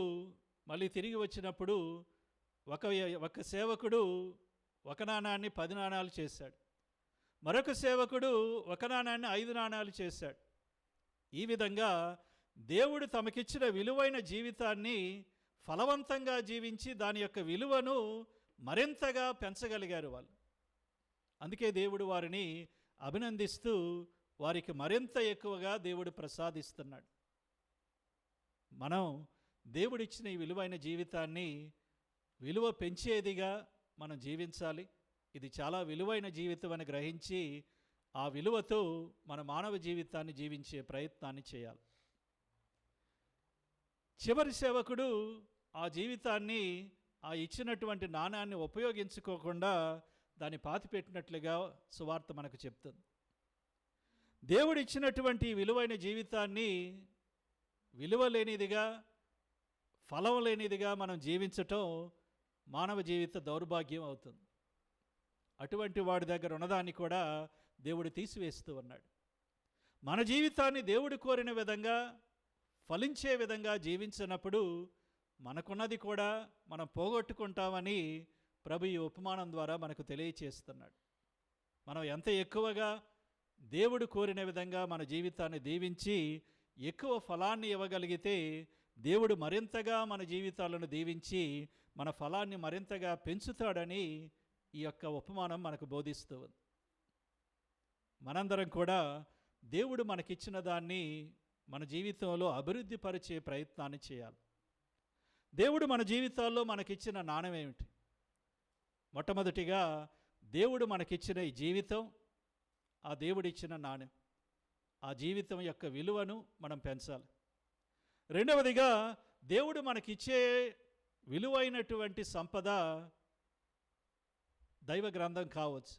మళ్ళీ తిరిగి వచ్చినప్పుడు ఒక సేవకుడు 1 నాణాన్ని 10 నాణాలు చేశాడు. మరొక సేవకుడు 1 నాణాన్ని 5 నాణాలు చేశాడు. ఈ విధంగా దేవుడు తమకిచ్చిన విలువైన జీవితాన్ని ఫలవంతంగా జీవించి దాని యొక్క విలువను మరింతగా పెంచగలిగారు వాళ్ళు. అందుకే దేవుడు వారిని అభినందిస్తూ వారికి మరింత ఎక్కువగా దేవుడు ప్రసాదిస్తున్నాడు. మనం దేవుడిచ్చిన ఈ విలువైన జీవితాన్ని విలువ పెంచేదిగా మనం జీవించాలి. ఇది చాలా విలువైన జీవితం అని గ్రహించి ఆ విలువతో మన మానవ జీవితాన్ని జీవించే ప్రయత్నాన్ని చేయాలి. చివరి సేవకుడు ఆ జీవితాన్ని, ఆ ఇచ్చినటువంటి నాణాన్ని ఉపయోగించుకోకుండా దాన్ని పాతిపెట్టినట్లుగా సువార్త మనకు చెప్తుంది. దేవుడు ఇచ్చినటువంటి విలువైన జీవితాన్ని విలువ లేనిదిగా, ఫలం లేనిదిగా మనం జీవించటం మానవ జీవిత దౌర్భాగ్యం అవుతుంది. అటువంటి వాడి దగ్గర ఉన్నదాన్ని కూడా దేవుడు తీసివేస్తూ ఉన్నాడు. మన జీవితాన్ని దేవుడు కోరిన విధంగా, ఫలించే విధంగా జీవించినప్పుడు మనకున్నది కూడా మనం పోగొట్టుకుంటామని ప్రభు ఈ ఉపమానం ద్వారా మనకు తెలియచేస్తున్నాడు. మనం ఎంత ఎక్కువగా దేవుడు కోరిన విధంగా మన జీవితాన్ని దీవించి ఎక్కువ ఫలాన్ని ఇవ్వగలిగితే దేవుడు మరింతగా మన జీవితాలను దీవించి మన ఫలాన్ని మరింతగా పెంచుతాడని ఈ యొక్క ఉపమానం మనకు బోధిస్తూ ఉంది. మనందరం కూడా దేవుడు మనకిచ్చిన దాన్ని మన జీవితంలో అభివృద్ధి పరిచే ప్రయత్నాన్ని చేయాలి. దేవుడు మన జీవితాల్లో మనకిచ్చిన నాణ్యం ఏమిటి? మొట్టమొదటిగా దేవుడు మనకిచ్చిన ఈ జీవితం, ఆ దేవుడిచ్చిన నాణ్యం, ఆ జీవితం యొక్క విలువను మనం పెంచాలి. రెండవదిగా దేవుడు మనకిచ్చే విలువైనటువంటి సంపద దైవ గ్రంథం కావచ్చు,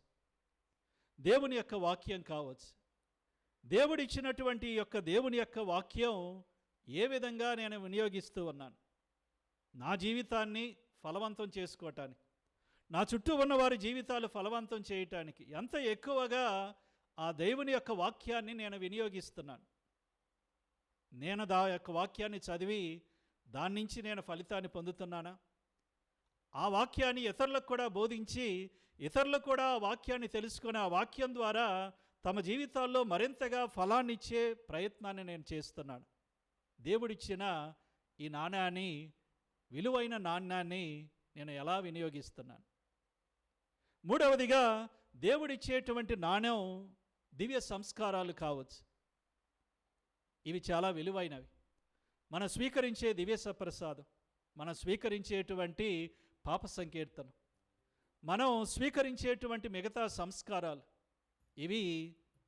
దేవుని యొక్క వాక్యం కావచ్చు. దేవుడిచ్చినటువంటి యొక్క దేవుని యొక్క వాక్యం ఏ విధంగా నేను వినియోగిస్తూ ఉన్నాను నా జీవితాన్ని ఫలవంతం చేసుకోవటానికి, నా చుట్టూ ఉన్న వారి జీవితాలు ఫలవంతం చేయటానికి ఎంత ఎక్కువగా ఆ దేవుని యొక్క వాక్యాన్ని నేను వినియోగిస్తున్నాను. నేను యొక్క వాక్యాన్ని చదివి దాని నుంచి నేను ఫలితాన్ని పొందుతున్నానా? ఆ వాక్యాన్ని ఇతరులకు కూడా బోధించి ఇతరులకు కూడా ఆ వాక్యాన్ని తెలుసుకొని ఆ వాక్యం ద్వారా తమ జీవితాల్లో మరింతగా ఫలాన్ని ఇచ్చే ప్రయత్నాన్ని నేను చేస్తున్నాను. దేవుడిచ్చిన ఈ నాణ్యాన్ని, విలువైన నాణ్యాన్ని నేను ఎలా వినియోగిస్తున్నాను? మూడవదిగా దేవుడిచ్చేటువంటి నాణ్యం దివ్య సంస్కారాలు కావచ్చు. ఇవి చాలా విలువైనవి. మనం స్వీకరించే దివ్య సప్రసాదం, మనం స్వీకరించేటువంటి పాప సంకీర్తనం, మనం స్వీకరించేటువంటి మిగతా సంస్కారాలు, ఇవి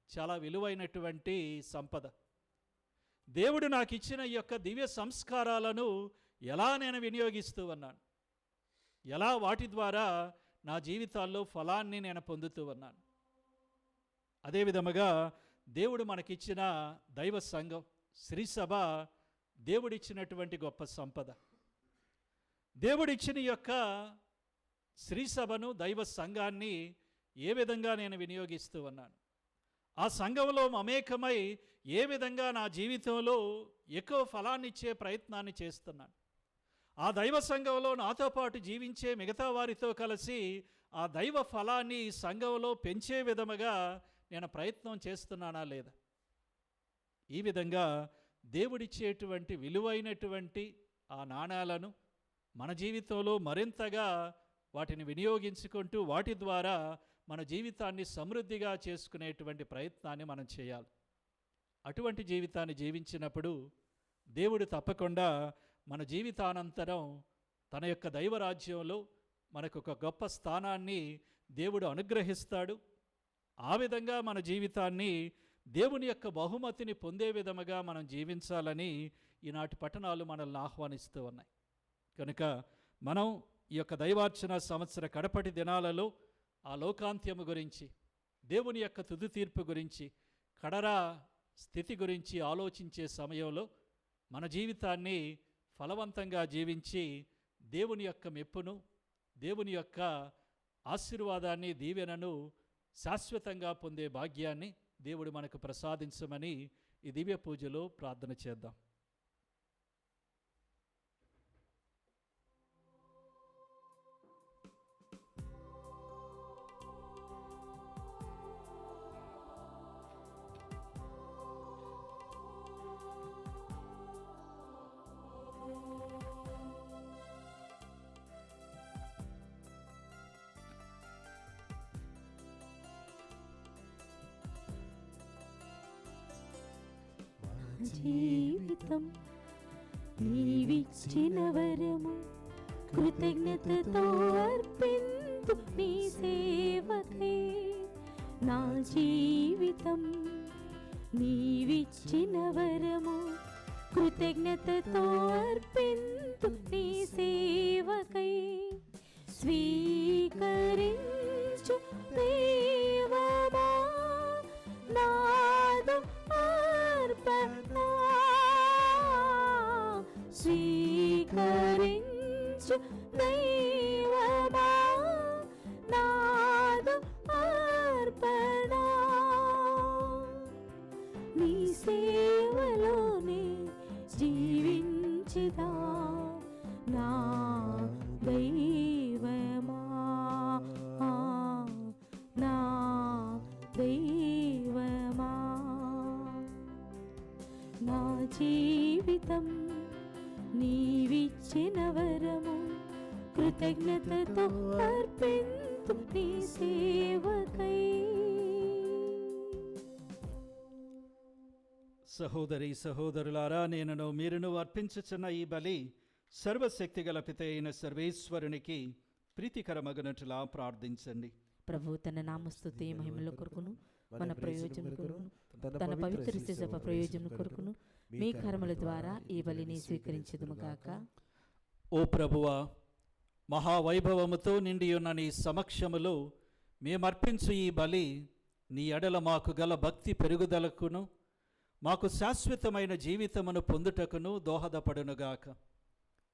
చాలా విలువైనటువంటి సంపద. దేవుడు నాకు ఇచ్చిన ఈ యొక్క దివ్య సంస్కారాలను ఎలా నేను వినియోగిస్తూ ఉన్నాను, ఎలా వాటి ద్వారా నా జీవితాల్లో ఫలాన్ని నేను పొందుతూ ఉన్నాను. అదేవిధముగా దేవుడు మనకిచ్చిన దైవ సంఘం, శ్రీ సభ దేవుడిచ్చినటువంటి గొప్ప సంపద. దేవుడిచ్చిన యొక్క శ్రీ సభను, దైవ సంఘాన్ని ఏ విధంగా నేను వినియోగిస్తూ ఉన్నాను? ఆ సంఘంలో మమేకమై ఏ విధంగా నా జీవితంలో ఎక్కువ ఫలాన్ని ఇచ్చే ప్రయత్నాన్ని చేస్తున్నాను? ఆ దైవ సంఘంలో నాతో పాటు జీవించే మిగతా వారితో కలిసి ఆ దైవ ఫలాన్ని ఈ సంఘంలో పెంచే విధముగా నేను ప్రయత్నం చేస్తున్నానా లేదా? ఈ విధంగా దేవుడిచ్చేటువంటి విలువైనటువంటి ఆ నాణాలను మన జీవితంలో మరింతగా వాటిని వినియోగించుకుంటూ వాటి ద్వారా మన జీవితాన్ని సమృద్ధిగా చేసుకునేటువంటి ప్రయత్నాన్ని మనం చేయాలి. అటువంటి జీవితాన్ని జీవించినప్పుడు దేవుడు తప్పకుండా మన జీవితానంతరం తన యొక్క దైవరాజ్యంలో మనకు ఒక గొప్ప స్థానాన్ని దేవుడు అనుగ్రహిస్తాడు. ఆ విధంగా మన జీవితాన్ని దేవుని యొక్క బహుమతిని పొందే విధముగా మనం జీవించాలని ఈనాటి పట్టణాలు మనల్ని ఆహ్వానిస్తూ ఉన్నాయి. కనుక మనం ఈ యొక్క దైవార్చన సంవత్సర కడపటి దినాలలో ఆ లోకాంత్యము గురించి, దేవుని యొక్క తుది తీర్పు గురించి, కడరా స్థితి గురించి ఆలోచించే సమయంలో మన జీవితాన్ని ఫలవంతంగా జీవించి దేవుని యొక్క మెప్పును, దేవుని యొక్క ఆశీర్వాదాన్ని, దీవెనను శాశ్వతంగా పొందే భాగ్యాన్ని దేవుడు మనకు ప్రసాదించమని ఈ దివ్య పూజలో ప్రార్థన చేద్దాం. జీవితం నీవిచ్చిన వరము, కృతజ్ఞతతో అర్పింతు నీ సేవకై. నా జీవితం నీవిచ్చిన వరము, కృతజ్ఞతతో అర్పింతు నీ సేవకై. స్వీకరించు దేవమా నాదు అర్పణ, స్వీకరించు దైవమా నాదు అర్పణ. నీ సేవలోనే జీవించుదా నా దైవమా, నా జీవితం నీవిచ్చిన వరము కృతజ్ఞతతో అర్పింతు నీ సేవకై. సహోదరి సహోదరులారా, నేనును మీరును అర్పించుచున్న ఈ బలి సర్వశక్తిగల పిత అయిన సర్వేశ్వరునికి ప్రీతికరమగునట్లా ప్రార్థించండి. ప్రభు తన నామస్తుతి మహిమల కొరకును మన ప్రయోజనం కొరకును తన పవిత్ర శిశువ ప్రయోజనం కొరకును మీ కర్మల ద్వారా ఈ బలిని స్వీకరించదుము గాక. ఓ ప్రభువా, మహావైభవముతో నిండియున్న నీ సమక్షములో మేమర్పించు ఈ బలి నీ ఎడల మాకు గల భక్తి పెరుగుదలకును మాకు శాశ్వతమైన జీవితమును పొందుటకును దోహదపడునుగాక.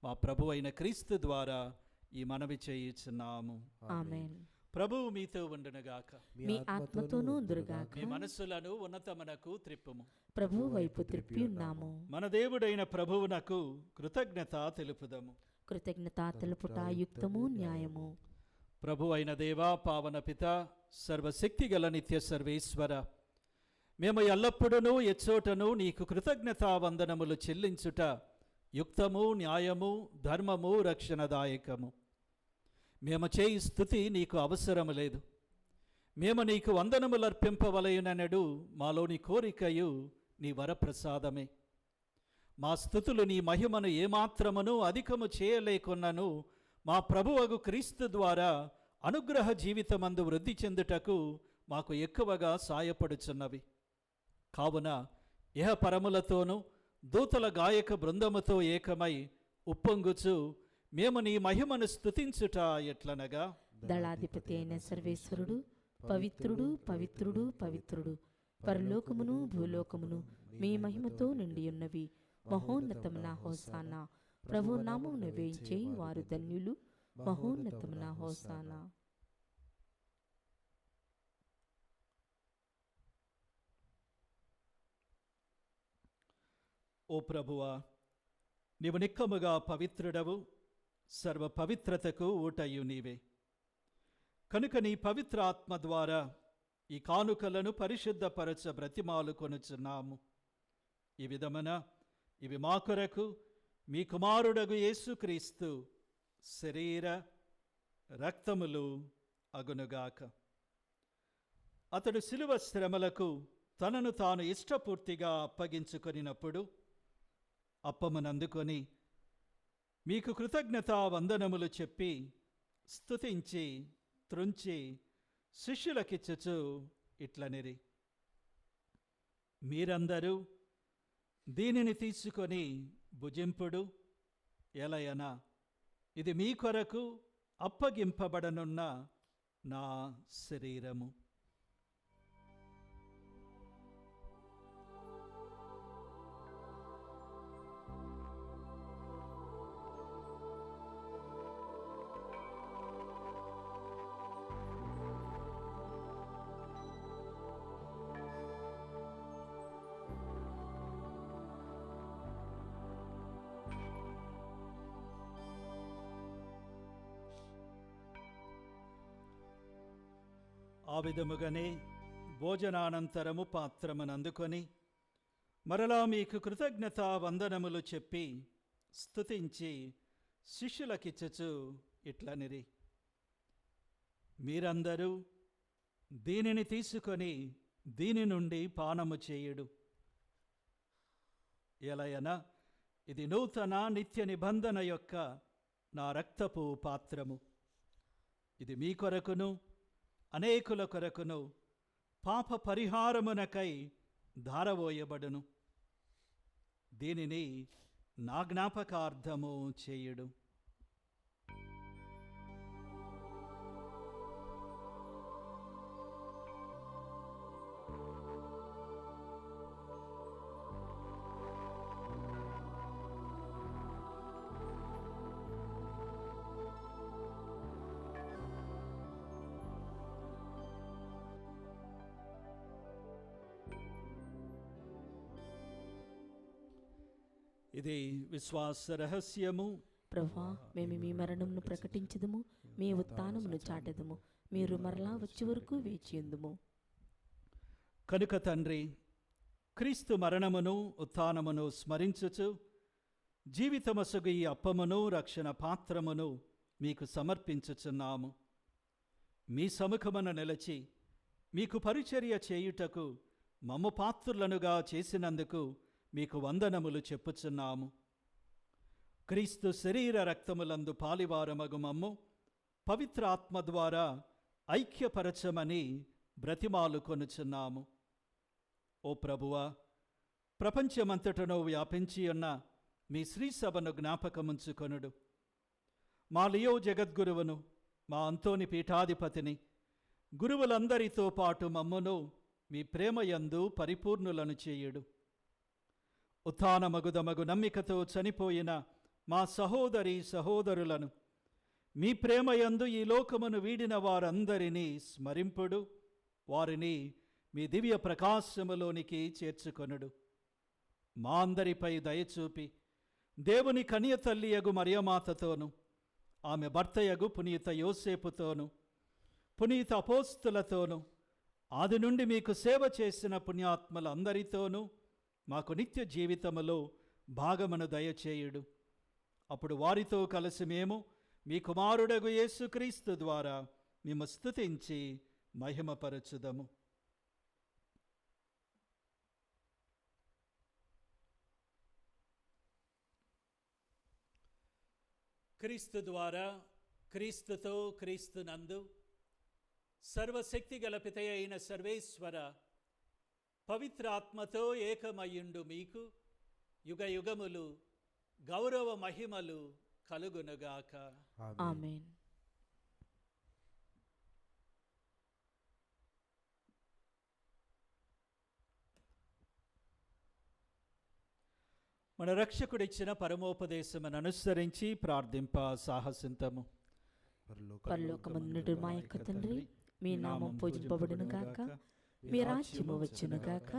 మా ప్రభు అయిన క్రీస్తు ద్వారా ఈ మనవి చేయుచున్నాము. ఆమేన్. ప్రభువు మీతో ఉండునుగాక. మీ ఆత్మతోనూ ఉందురుగాక. మీ మనస్సులను ఉన్నతమునకు త్రిప్పుము. ప్రభు వైపు త్రిప్పి ఉన్నాము. మన దేవుడైన ప్రభువునకు కృతజ్ఞత తెలుపుదము. కృతజ్ఞత తెలుపుట యుక్తము న్యాయము. ప్రభు అయిన దేవా, పావన పిత, సర్వశక్తిగల నిత్య సర్వేశ్వర, మేము ఎల్లప్పుడూ ఎచ్చోటను నీకు కృతజ్ఞతా వందనములు చెల్లించుట యుక్తము, న్యాయము, ధర్మము, రక్షణదాయకము. మేము చేయి స్తుతి నీకు అవసరము లేదు. మేము నీకు వందనములర్పింపవలయుననడు మాలోని కోరికయు నీ వరప్రసాదమే. మా స్తుతులు నీ మహిమను ఏమాత్రమును అధికము చేయలేకున్నను మా ప్రభువగు క్రీస్తు ద్వారా అనుగ్రహ జీవితమందు వృద్ధి చెందుటకు మాకు ఎక్కువగా సాయపడుచున్నవి. కావున ఇహపరములతోనూ దూతల గాయక బృందముతో ఏకమై ఉప్పొంగుచు మేము నీ మహిమను స్తుతించుట ఎట్లనగా, దళాధిపతి అయిన సర్వేశ్వరుడు పవిత్రుడు పవిత్రుడు పవిత్రుడు, పరలోకమును భూలోకమును మీ మహిమతో నిండియున్నవి. మహోన్నతమున హోసానా. ప్రభు నామమున వేయించే వారు ధన్యులు. మహోన్నతమున హోసానా. ఓ ప్రభువా, నీవు నిక్కముగా పవిత్రుడవు, సర్వ పవిత్రతకు ఊటయు నీవే. కనుక నీ పవిత్ర ఆత్మ ద్వారా ఈ కానుకలను పరిశుద్ధపరచ బ్రతిమాలు కొనుచున్నాము. ఈ విధమున ఇవి మా కొరకు మీ కుమారుడగు యేసుక్రీస్తు శరీర రక్తములు అగునుగాక. అతడు శిలువ శ్రమలకు తనను తాను ఇష్టపూర్తిగా అప్పగించుకొనినప్పుడు అప్పమునందుకొని మీకు కృతజ్ఞతా వందనములు చెప్పి స్తుతించి త్రుంచి శిష్యులకిచ్చుచు ఇట్లనిరి, మీరందరూ దీనిని తీసుకొని భుజింపుడు. ఎలయన ఇది మీ కొరకు అప్పగింపబడనున్న నా శరీరము. ఆ విధముగానే భోజనానంతరము పాత్రమునందుకొని మరలా మీకు కృతజ్ఞతా వందనములు చెప్పి స్తుతించి శిష్యులకిచ్చుచు ఇట్లనిరి, మీరందరూ దీనిని తీసుకొని దీని నుండి పానము చేయుడు. ఎలయన ఇది నూతన నిత్య నిబంధన యొక్క నా రక్తపు పాత్రము. ఇది మీ కొరకును అనేకుల కొరకును పాప పరిహారమునకై ధారవోయబడును. దీనిని నా జ్ఞాపకార్థము చేయుడు. ఇది విశ్వాస రహస్యము. ప్రభువా, మేము మీ మరణమును ప్రకటించదుము, మీ ఉత్థానమును చాటెదము. మీరు మరలా వచ్చే వరకు వేచియుందుము. కనుక తండ్రి, క్రీస్తు మరణమును ఉత్థానమును స్మరించుచు జీవితమసగు ఈ అప్పమును రక్షణ పాత్రమును మీకు సమర్పించుచున్నాము. మీ సముఖమున నిలచి మీకు పరిచర్య చేయుటకు మమ్ము పాత్రులనుగా చేసినందుకు మీకు వందనములు చెప్పుచున్నాము. క్రీస్తు శరీర రక్తములందు పాలివారమగు మమ్ము పవిత్ర ఆత్మ ద్వారా ఐక్యపరచమని బ్రతిమాలు కొనుచున్నాము. ఓ ప్రభువా, ప్రపంచమంతటను వ్యాపించి ఉన్న మీ శ్రీసభను జ్ఞాపకముంచుకొనుడు. మా లియో జగద్గురువును, మా అంతోని పీఠాధిపతిని, గురువులందరితో పాటు మమ్మును మీ ప్రేమయందు పరిపూర్ణులను చేయుడు. ఉత్థానమగుదమగు నమ్మికతో చనిపోయిన మా సహోదరి సహోదరులను మీ ప్రేమయందు ఈ లోకమును వీడిన వారందరినీ స్మరింపుడు. వారిని మీ దివ్య ప్రకాశములోనికి చేర్చుకొనుడు. మా అందరిపై దయచూపి దేవుని కన్య తల్లియగు మరియమాతతోను, ఆమె భర్తయగు పునీత యోసేపుతోను, పునీత అపోస్తులతోను, ఆది నుండి మీకు సేవ చేసిన పుణ్యాత్మలందరితోనూ మాకు నిత్య జీవితములో భాగమును దయచేయుడు. అప్పుడు వారితో కలిసి మేము మీ కుమారుడగు యేసుక్రీస్తు ద్వారా మేము స్తుతించి మహిమపరచుదము. క్రీస్తు ద్వారా, క్రీస్తుతో, క్రీస్తునందు సర్వశక్తి గల పిత అయిన సర్వేశ్వర పవిత్రాత్మతో ఏకమయ్యుండు మీకు యుగ యుగములు గౌరవ మహిమలు కలుగునుగాక. ఆమేన్. మన రక్షకుడిచ్చిన పరమోపదేశమును అనుసరించి ప్రార్థింప సాహసింతము. పరలోకమందుడు మా యొక్క తండ్రి, మీ నామం పూజింపబడును గాక, మీ రాజ్యము వచ్చును గాక,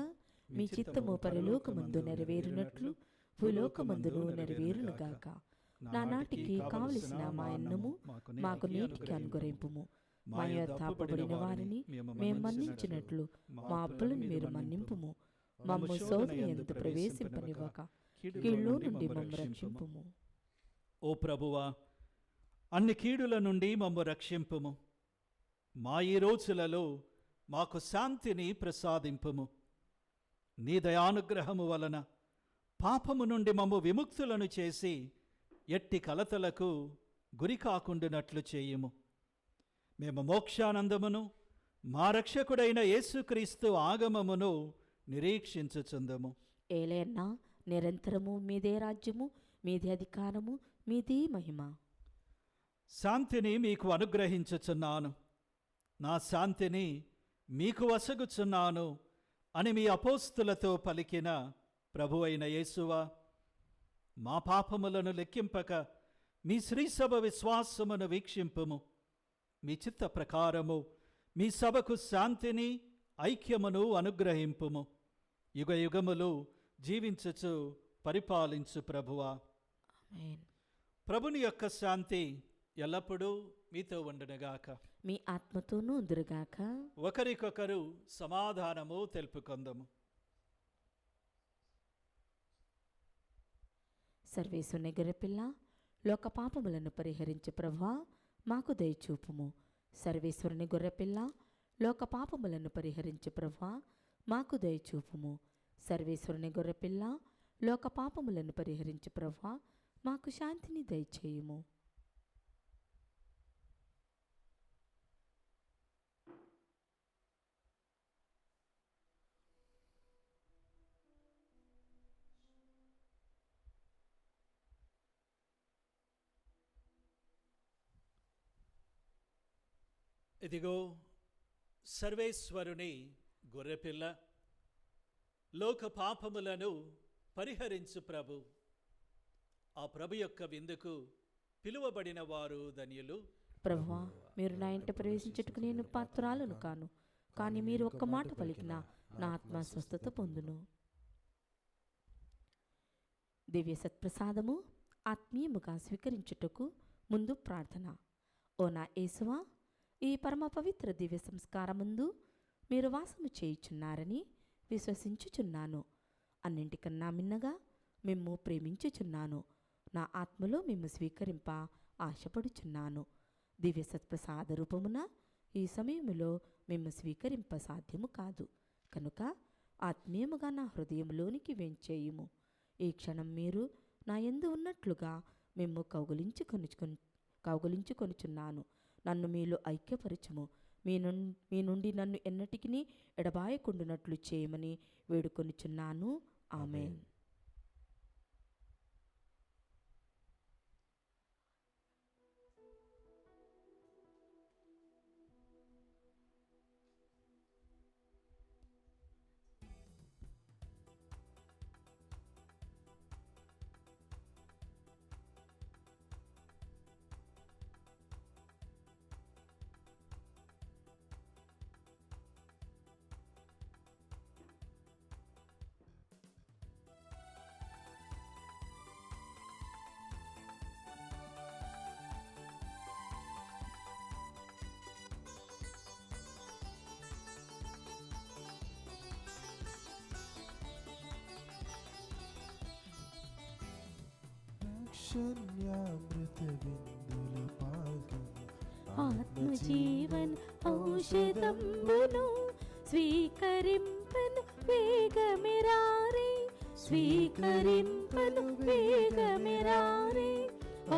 మీ చిత్తము పరలోకమందు నెరవేరునట్లు భూలోకమందును నెరవేరును గాక. నానాటికి కావలసిన మా అన్నము మాకు నేటికి అనుగ్రహింపుము. మా యొద్ద అప్పబడిన వారిని మేము మన్నించినట్లు మా అప్పులను మీరు మన్నింపుము. మమ్ము శోధన యందు ప్రవేశింపనివ్వక కీళ్ళలో నుండి మమ్ము రక్షింపుము. ఓ ప్రభువా, అన్ని కీడుల నుండి మమ్ము రక్షింపుము. మా ఈ రోజులలో మాకు శాంతిని ప్రసాదింపుము. నీ దయానుగ్రహము వలన పాపము నుండి మమ్ము విముక్తులను చేసి ఎట్టి కలతలకు గురి కాకుండానట్లు చేయుము. మేము మోక్షానందమును మా రక్షకుడైన యేసుక్రీస్తు ఆగమమును నిరీక్షించుచుందము. ఏలయన్నా, నిరంతరము మీదే రాజ్యము, మీదే అధికారము, మీదే మహిమ. శాంతిని మీకు అనుగ్రహించుచున్నాను, నా శాంతిని మీకు వసగుచున్నాను అని మీ అపోస్తులతో పలికిన ప్రభువైన యేసువా, మా పాపములను లెక్కింపక మీ శ్రీసభ విశ్వాసమును వీక్షింపుము. మీ చిత్త ప్రకారము మీ సభకు శాంతిని ఐక్యమును అనుగ్రహింపుము. యుగ యుగములు జీవించుచు పరిపాలించు ప్రభువా. ఆమేన్. ప్రభుని యొక్క శాంతి ఎల్లప్పుడూ మీతో ఉండునుగాక. మీ ఆత్మతోనూ ఉందురుగాక. ఒకరికొకరు సమాధానము తెలుపుకొందము. సర్వేశ్వరుని గొర్రెపిల్ల, లోక పాపములను పరిహరించు ప్రభువా, మాకు దయచూపుము. సర్వేశ్వరుని గొర్రెపిల్ల, లోక పాపములను పరిహరించు ప్రభువా, మాకు దయచూపుము. సర్వేశ్వరుని గొర్రెపిల్ల, లోక పాపములను పరిహరించు ప్రభువా, మాకు శాంతిని దయచేయుము. ఇదిగో సర్వేశ్వరుని గొర్రెపిల్ల, లోక పాపములను పరిహరించు ప్రభు. ఆ ప్రభు యొక్క విందుకు పిలువబడిన వారు ధన్యులు. ప్రభువా, మీరు నా ఇంట ప్రవేశించుటకు నేను పాత్రురాలను కాను, కానీ మీరు ఒక్క మాట పలికిన నా ఆత్మ స్వస్థత పొందును. దివ్య సత్ప్రసాదము ఆత్మీయముగా స్వీకరించుటకు ముందు ప్రార్థన. ఓ నా యేసువా, ఈ పరమ పవిత్ర దివ్య సంస్కారముందు మీరు వాసము చేయుచున్నారని విశ్వసించుచున్నాను. అన్నింటికన్నా మిన్నగా మిమ్ము ప్రేమించుచున్నాను. నా ఆత్మలో మిమ్ము స్వీకరింప ఆశపడుచున్నాను. దివ్య సత్ప్రసాద రూపమున ఈ సమయములో మిమ్ము స్వీకరింప సాధ్యము కాదు. కనుక ఆత్మీయముగా నా హృదయంలోనికి వెంచేయుము. ఈ క్షణం మీరు నా యందు ఉన్నట్లుగా మిమ్ము కౌగులించుకొనుచున్నాను. నన్ను మీలో ఐక్యపరచుము. మీ నుండి నన్ను ఎన్నటికీ ఎడబాయకుండునట్లు చేయమని వేడుకొనుచున్నాను. ఆమేన్. రక్షణ్యామృత విందుల పాల్గొను ఆత్మజీవన్ ఔషధంబును స్వీకరింపను వేగమిరారే, స్వీకరింపను వేగమిరారే.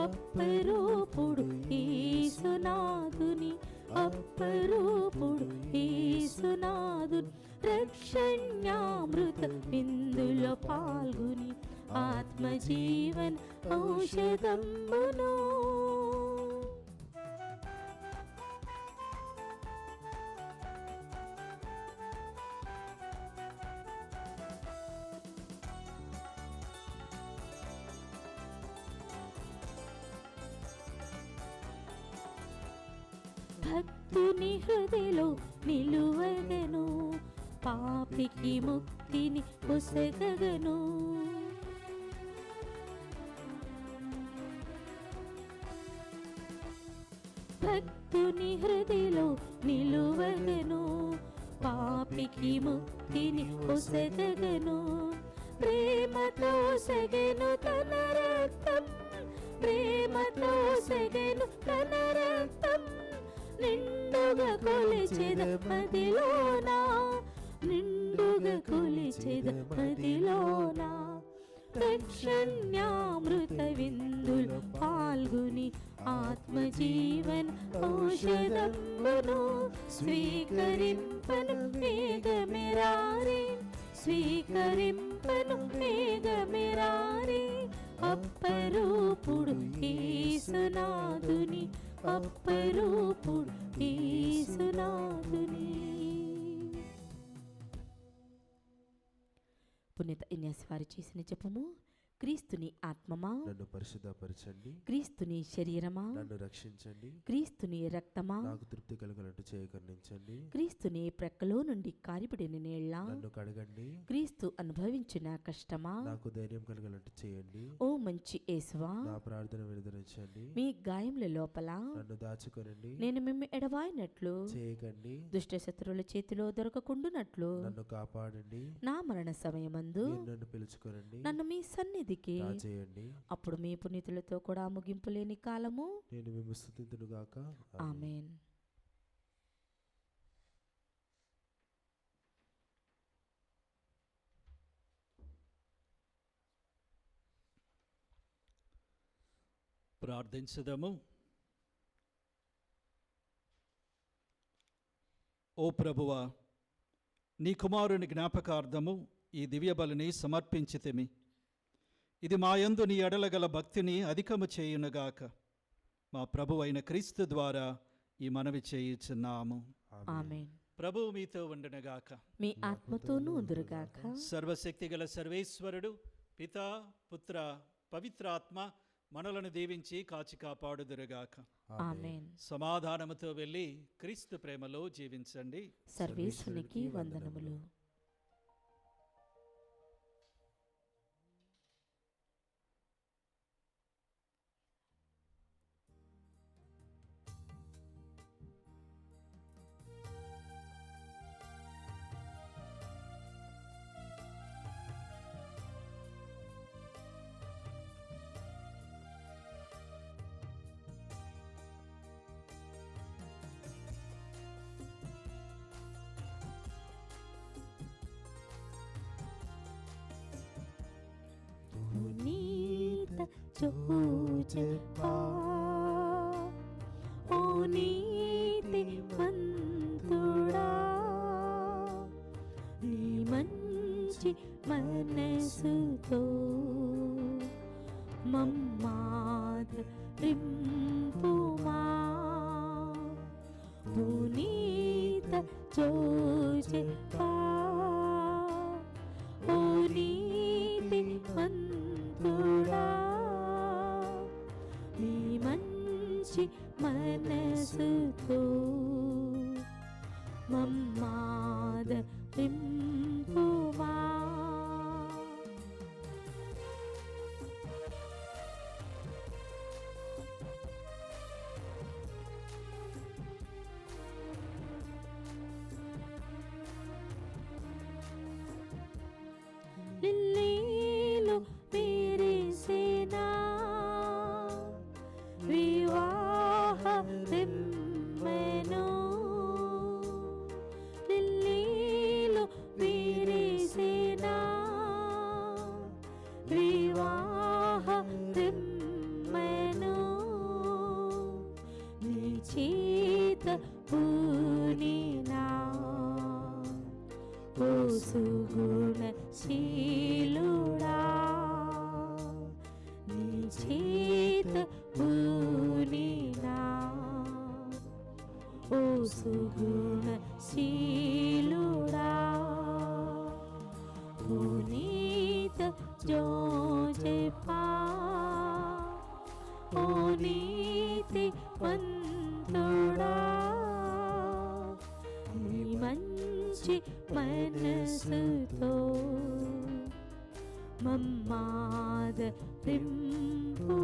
అప్పరూపుడు యేసునాథుని, అప్పరూపుడు యేసునాథుని రక్షణ్యామృత విందులో పాల్గొని ఆత్మజీవన్ ఔషధంబును. భక్తుని హృదయలో నిలువగను, పాపికి ముక్తిని పొసగగను. భక్తుని హృదయలో నిలువగను, పాపికి ముక్తిని పొసగగను. ప్రేమతో సగెను తన రక్తం, ప్రేమతో సగెను తన రక్తం. నిండుగా కొలిచెద మదిలోనా, నిండుగా కొలిచెద మదిలోనా. రక్షణ్యామృత విందులు పాల్గొని ఆత్మజీవన్ ఔషధంబును స్వీకరింపను వేగమిరారే, స్వీకరింపను వేగమిరారే. అప్పరూపుడు యేసునాథుని, అప్పరూపుడు యేసునాథుని. పునీత ఇన్యాస్ వారు చేసిన జపము. క్రీస్తుని ఆత్మమా నన్ను పరిశుద్ధపరచండి, క్రీస్తుని శరీరమా నన్ను రక్షించండి, క్రీస్తుని రక్తమా నాకు తృప్తి కలుగునట్టు చేయకర్ణించండి. క్రీస్తుని ప్రక్కలో నుండి కారిపడిన నీళ్ళ నన్ను కడగండి, క్రీస్తు అనుభవించిన కష్టమా నాకు ధైర్యం కలుగునట్టు చేయండి. ఓ మంచి యేసువా, నా ప్రార్థన వినదరించండి, మీ గాయముల లోపల నన్ను దాచుకొనండి, నేను మిమ్ము ఎడవాయినట్లు చేయకండి, దుష్ట శత్రువుల చేతిలో దొరకకుండునట్లు నన్ను కాపాడండి, నా మరణ సమయమందు మీరు నన్ను పిలుచుకొనండి, నన్ను మీ సన్నిధికి చేయండి. అప్పుడు మీ పునీతులతో కూడా ముగింపు లేని కాలము. నేను మేము స్తుతింతును గాక. ఆమేన్. ప్రార్థించుదాము. ఓ ప్రభువా, నీ కుమారుని జ్ఞాపకార్థము ఈ దివ్య బలిని సమర్పించితిమి. ఇది మాయందు నీ ఎడలగల భక్తిని అధికము చేయునుగాక. మా ప్రభు అయిన క్రీస్తు ద్వారా ఈ మనవి చేయుచున్నాము. ఆమేన్. ప్రభువు మీతో ఉండునుగాక. మీ ఆత్మతోనూ ఉందురుగాక. సర్వశక్తిగల సర్వేశ్వరుడు పితా పుత్ర పవిత్రాత్మ మనలను దీవించి కాచి కాపాడుదురుగాక. ఆమేన్. సమాధానముతో వెళ్ళి క్రీస్తు ప్రేమలో జీవించండి. సర్వేశ్వరునికి వందనములు. జోజెఫా ఓ నీతిమంతుడా నీ మంచి మనసుతో మమ్మాదరింపుమా పునీత జోజెఫా ఓ నీతిమంతుడా నీ మంచి మనసుతో మమ్మాదరింపుమా లిల్లీలు విరిసేనా వివాహ రిమ్మెను లిల్లీలు విరిసేనా వివాహ రిమ్మెను నీ చేత పూనినా ఓ సుగుణశీలుడా నీ చేత పూనినా ఓ సుగుణశీలుడా పునీత జోజెఫా ఓ నీతిమంతుడా నీ మంచి మనసుతో మమ్మాదరింపుమా